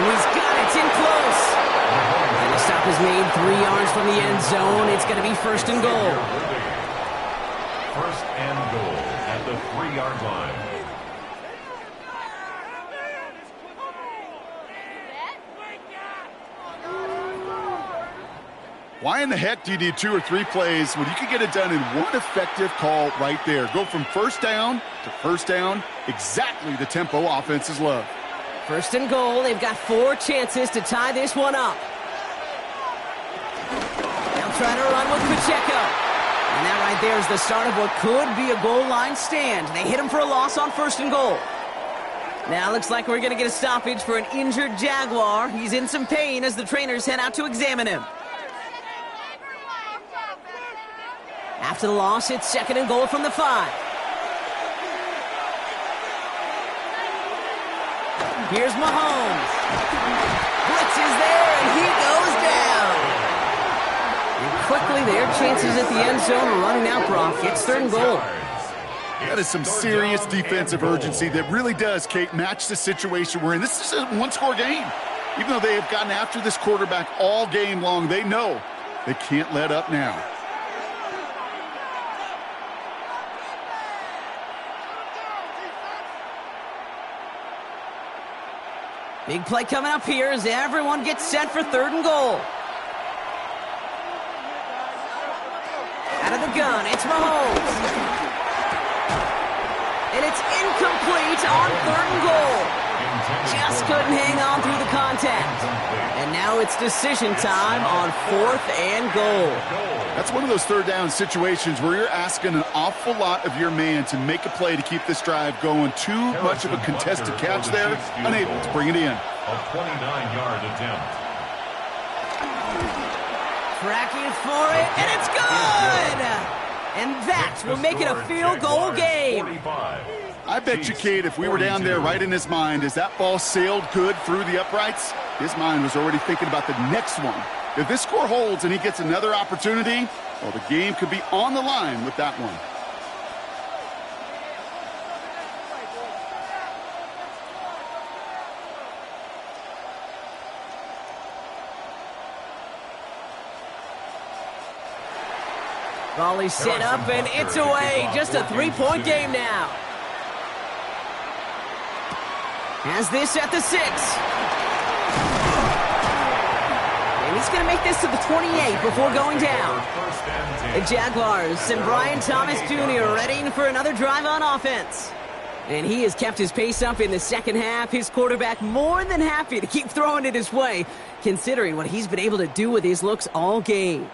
He's got it. It's in close. And the stop is made 3 yards from the end zone. It's going to be 1st and goal. 1st and goal at the 3-yard line. Why in the heck do you need 2 or 3 plays when you can get it done in one effective call right there? Go from first down to first down, exactly the tempo offenses love. 1st and goal. They've got 4 chances to tie this one up. Now trying to run with Pacheco. And that right there is the start of what could be a goal line stand. They hit him for a loss on 1st and goal. Now looks like we're going to get a stoppage for an injured Jaguar. He's in some pain as the trainers head out to examine him. After the loss, it's 2nd and goal from the 5. Here's Mahomes. Blitz is there, and he goes down. And quickly, their chances at the end zone are running out, Brock. It's 3rd and goal. That is some serious defensive urgency that really does, Kate, match the situation we're in. This is a one-score game. Even though they have gotten after this quarterback all game long, they know they can't let up now. Big play coming up here as everyone gets set for 3rd and goal. Out of the gun, it's Mahomes. And it's incomplete on 3rd and goal. Just couldn't hang on through the contact. And now it's decision time on 4th and goal. That's one of those 3rd down situations where you're asking an awful lot of your man to make a play to keep this drive going. Too much of a contested catch there, unable to bring it in. A 29-yard attempt. Tracking for it, and it's good! And that will make it a field goal game. 45. I bet you, Kate, if we were down there right in his mind, as that ball sailed good through the uprights, his mind was already thinking about the next one. If this score holds and he gets another opportunity, well, the game could be on the line with that one. Volley set up, and it's away. Just a three-point game now. Has this at the 6. And he's going to make this to the 28 before going down. The Jaguars and Brian Thomas Jr. readying for another drive on offense. And he has kept his pace up in the second half. His quarterback more than happy to keep throwing it his way, considering what he's been able to do with his looks all game.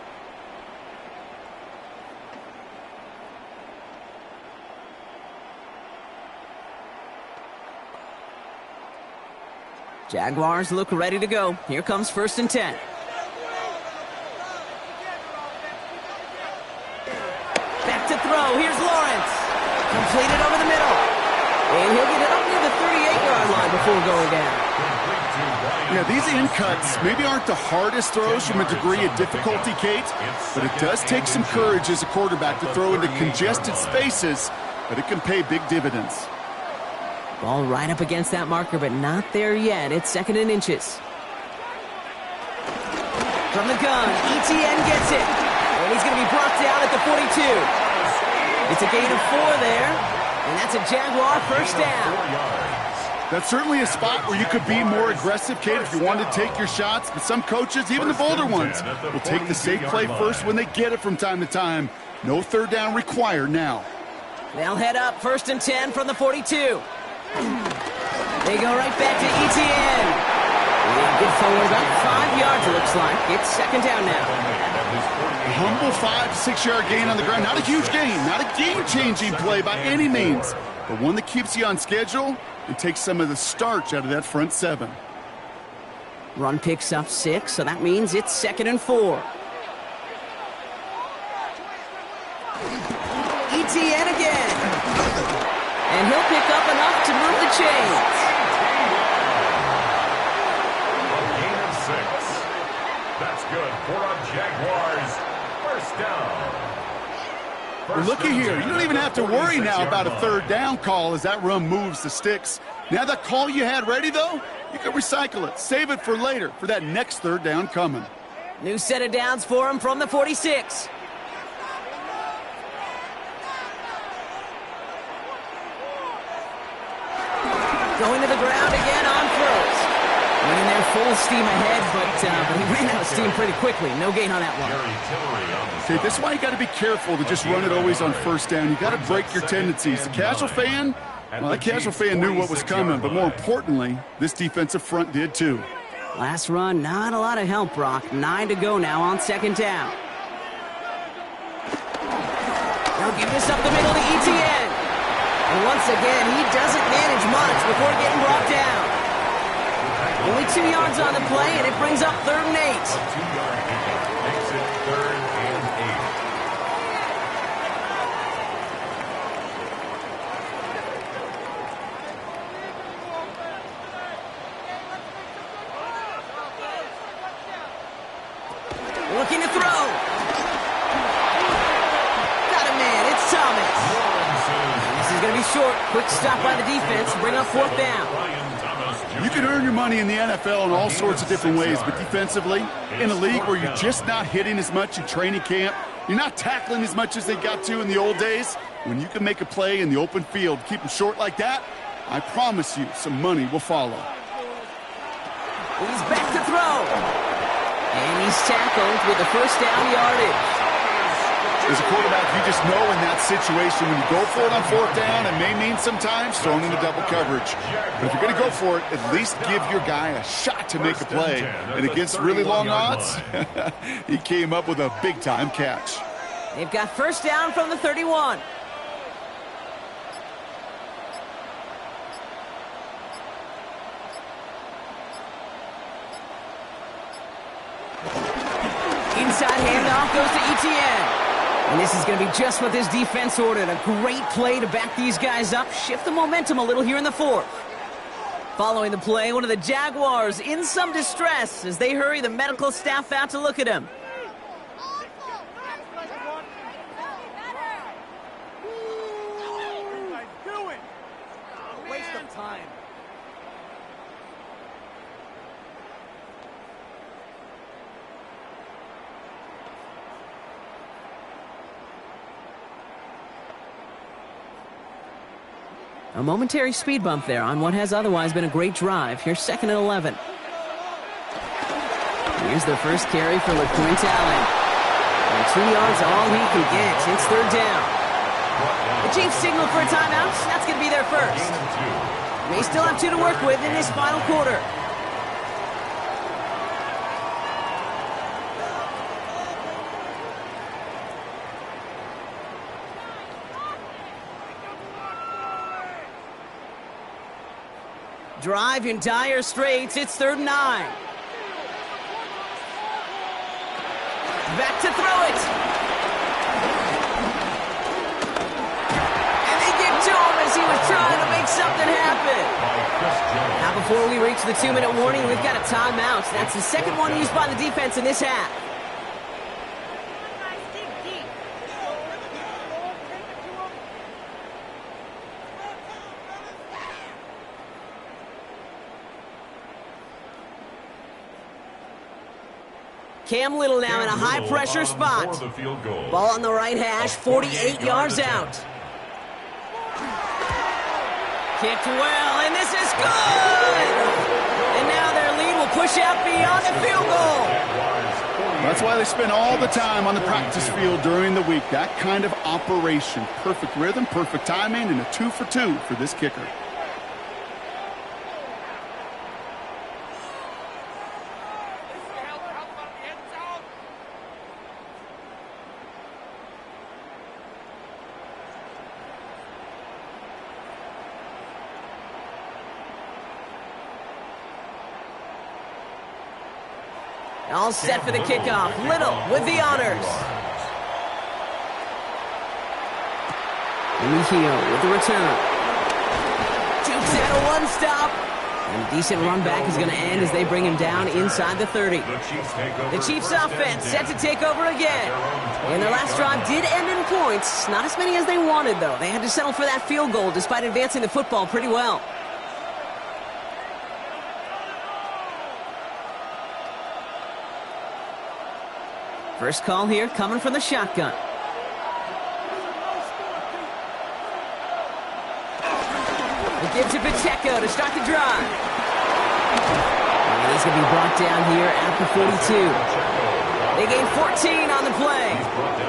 Jaguars look ready to go. Here comes 1st and 10. Back to throw. Here's Lawrence. Completed over the middle. And he'll get it up near the 38-yard line before going down. Yeah, these in cuts maybe aren't the hardest throws from a degree of difficulty, Kate, but it does take some courage as a quarterback to throw into congested spaces, but it can pay big dividends. Ball right up against that marker, but not there yet. It's 2nd and inches. From the gun, ETN gets it. And he's going to be brought down at the 42. It's a gain of 4 there, and that's a Jaguar first down. That's certainly a spot where you could be more aggressive, Kate, if you wanted to take your shots. But some coaches, even the bolder ones, will take the safe play first when they get it from time to time. No 3rd down required now. They'll head up 1st and 10 from the 42. They go right back to ETN. And get forward about 5 yards, it looks like. It's 2nd down now. A humble 5 to 6 yard gain on the ground. Not a huge gain, not a game-changing play by any means, but one that keeps you on schedule and takes some of the starch out of that front 7. Run picks up 6, so that means it's 2nd and 4. ETN again. And he'll pick up enough to move the chains. A gain of 6. That's good for a Jaguars first down. Well, looky here. You don't even have to worry now about a 3rd down call as that run moves the sticks. Now that call you had ready, though, you can recycle it. Save it for later for that next 3rd down coming. New set of downs for him from the 46. Going to the ground again on first. Went in there full steam ahead, but he ran out of steam pretty quickly. No gain on that one. Okay, this is why you got to be careful to just run it always on 1st down. You got to break your tendencies. The casual fan, well, that casual fan knew what was coming, but more importantly, this defensive front did too. Last run, not a lot of help, Brock. 9 to go now on 2nd down. They'll give this up the middle to ETN. And once again, he doesn't manage much before getting brought down. Only 2 yards on the play, and it brings up 3rd and 8. A 2-yard pickup makes it 3rd and 8. Looking to throw. Got a man, it's Thomas. This is going to be short. Quick stop by the defense. Bring up 4th down. You can earn your money in the NFL in all sorts of different ways, but defensively, in a league where you're just not hitting as much in training camp, you're not tackling as much as they got to in the old days, when you can make a play in the open field, keep them short like that, I promise you some money will follow. He's back to throw. And he's tackled with the 1st down yardage. As a quarterback, you just know in that situation when you go for it on 4th down, it may mean sometimes throwing into double coverage. But if you're going to go for it, at least give your guy a shot to make a play. And against really long odds, he came up with a big-time catch. They've got 1st down from the 31. Inside handoff goes to ETN. And this is going to be just what this defense ordered. A great play to back these guys up, shift the momentum a little here in the 4th. Following the play, one of the Jaguars in some distress as they hurry the medical staff out to look at him. Waste of time. A momentary speed bump there on what has otherwise been a great drive. Here's 2nd and 11. Here's the first carry for LeQuint Allen. And 2 yards all he can get. It's 3rd down. The Chiefs signal for a timeout. That's going to be their first. May still have 2 to work with in this final quarter. Drive in dire straits. It's 3rd and 9. Back to throw it. And they give to him as he was trying to make something happen. Now before we reach the 2-minute warning, we've got a timeout. That's the second one used by the defense in this half. Cam Little now in a high-pressure spot. Ball on the right hash, 48 yards out. Kicked well, and this is good! And now their lead will push out beyond the field goal. That's why they spend all the time on the practice field during the week. That kind of operation. Perfect rhythm, perfect timing, and a 2 for 2 for this kicker. All set for the kickoff. Little with the honors. Mejio with the return. Jukes out a one-stop. And a decent run back is going to end as they bring him down inside the 30. The Chiefs offense set to take over again. And their last drive did end in points. Not as many as they wanted, though. They had to settle for that field goal despite advancing the football pretty well. First call here coming from the shotgun. They give to Pacheco to start the drive. And he's going to be brought down here at the 42. They gain 14 on the play.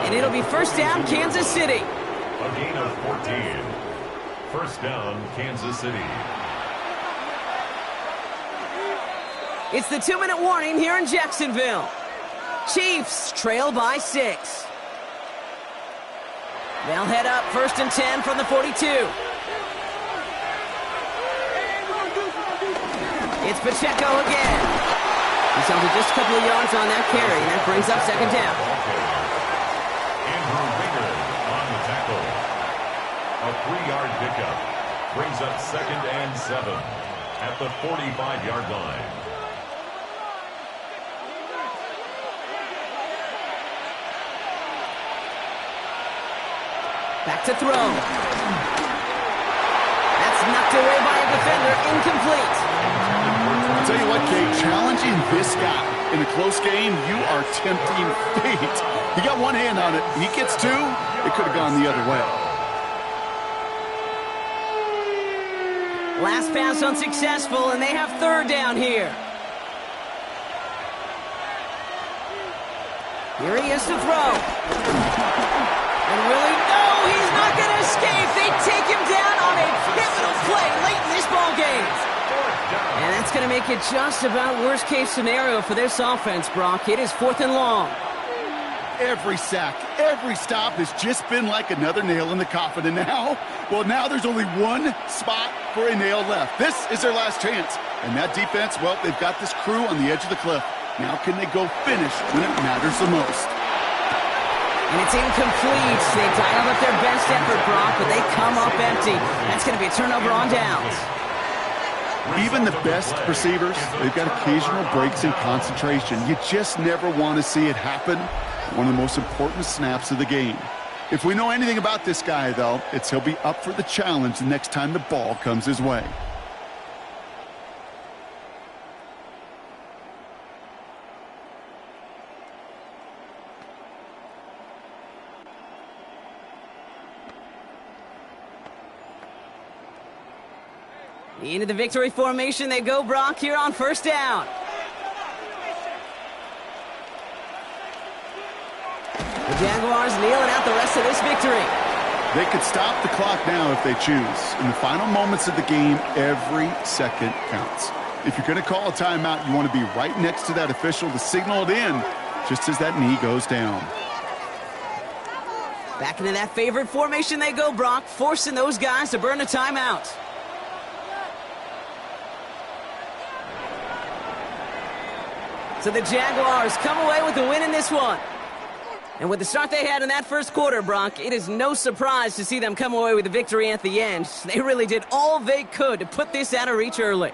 And it'll be first down, Kansas City. A gain of 14. First down, Kansas City. It's the 2-minute warning here in Jacksonville. Chiefs trail by 6. They'll head up 1st and 10 from the 42. It's Pacheco again. He's held to just a couple of yards on that carry, and that brings up 2nd down. Andrew Winger on the tackle. A 3-yard pickup brings up 2nd and 7 at the 45-yard line. Back to throw. That's knocked away by a defender. Incomplete. I'll tell you what, Kate, challenging this guy in a close game, you are tempting fate. He got one hand on it. He gets 2. It could have gone the other way. Last pass unsuccessful, and they have 3rd down here. Here he is to throw. And really, no, he's not going to escape. They take him down on a pivotal play late in this ball game. And that's going to make it just about worst-case scenario for this offense, Brock. It is 4th and long. Every sack, every stop has just been like another nail in the coffin. And now, well, now there's only one spot for a nail left. This is their last chance. And that defense, well, they've got this crew on the edge of the cliff. Now can they go finish when it matters the most? And it's incomplete. They dialed up their best effort, Brock, but they come up empty. That's going to be a turnover on downs. Even the best receivers, they've got occasional breaks in concentration. You just never want to see it happen. One of the most important snaps of the game. If we know anything about this guy, though, it's he'll be up for the challenge the next time the ball comes his way. Into the victory formation they go, Brock, here on first down. The Jaguars kneeling out the rest of this victory. They could stop the clock now if they choose. In the final moments of the game, every second counts. If you're going to call a timeout, you want to be right next to that official to signal it in just as that knee goes down. Back into that favorite formation they go, Brock, forcing those guys to burn a timeout. So the Jaguars come away with the win in this one. And with the start they had in that first quarter, Brock, it is no surprise to see them come away with a victory at the end. They really did all they could to put this out of reach early.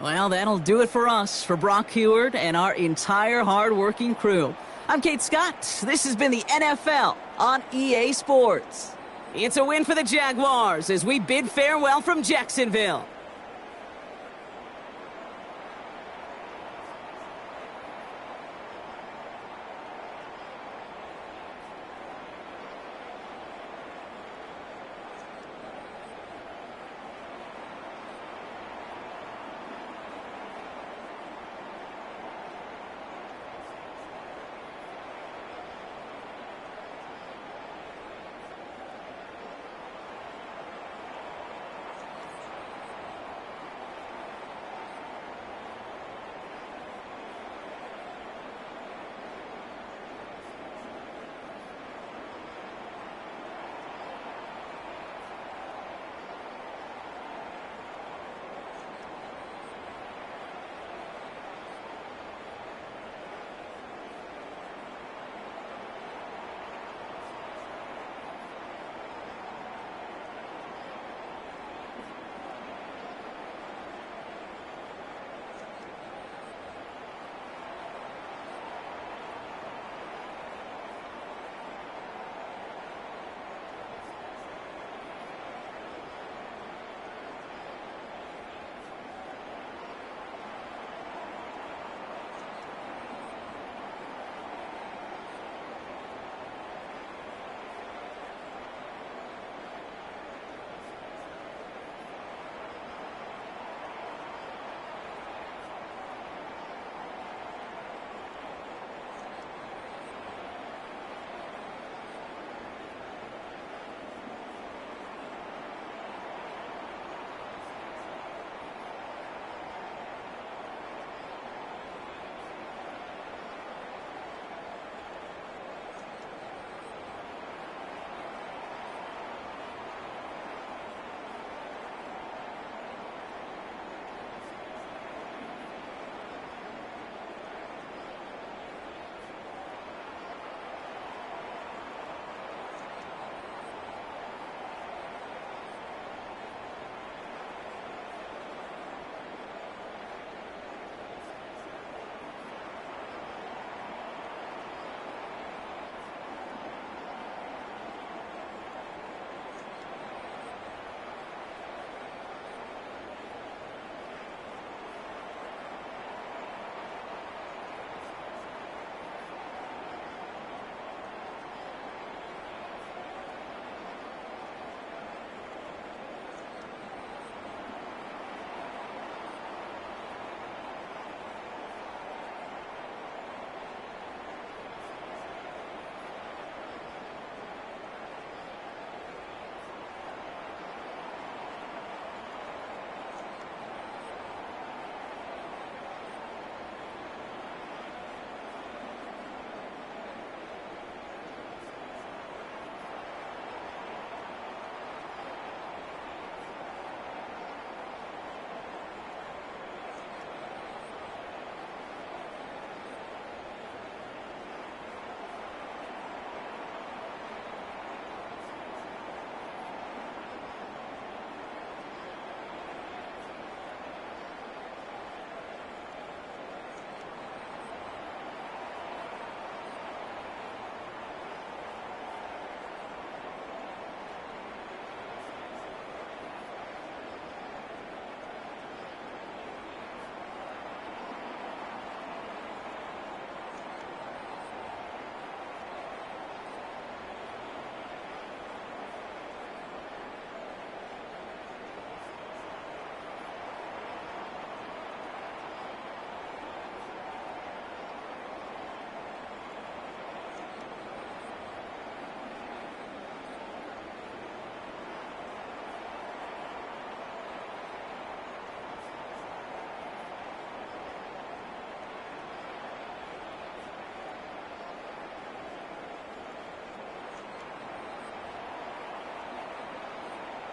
Well, that'll do it for us, for Brock Heward and our entire hard-working crew. I'm Kate Scott. This has been the NFL on EA Sports. It's a win for the Jaguars as we bid farewell from Jacksonville.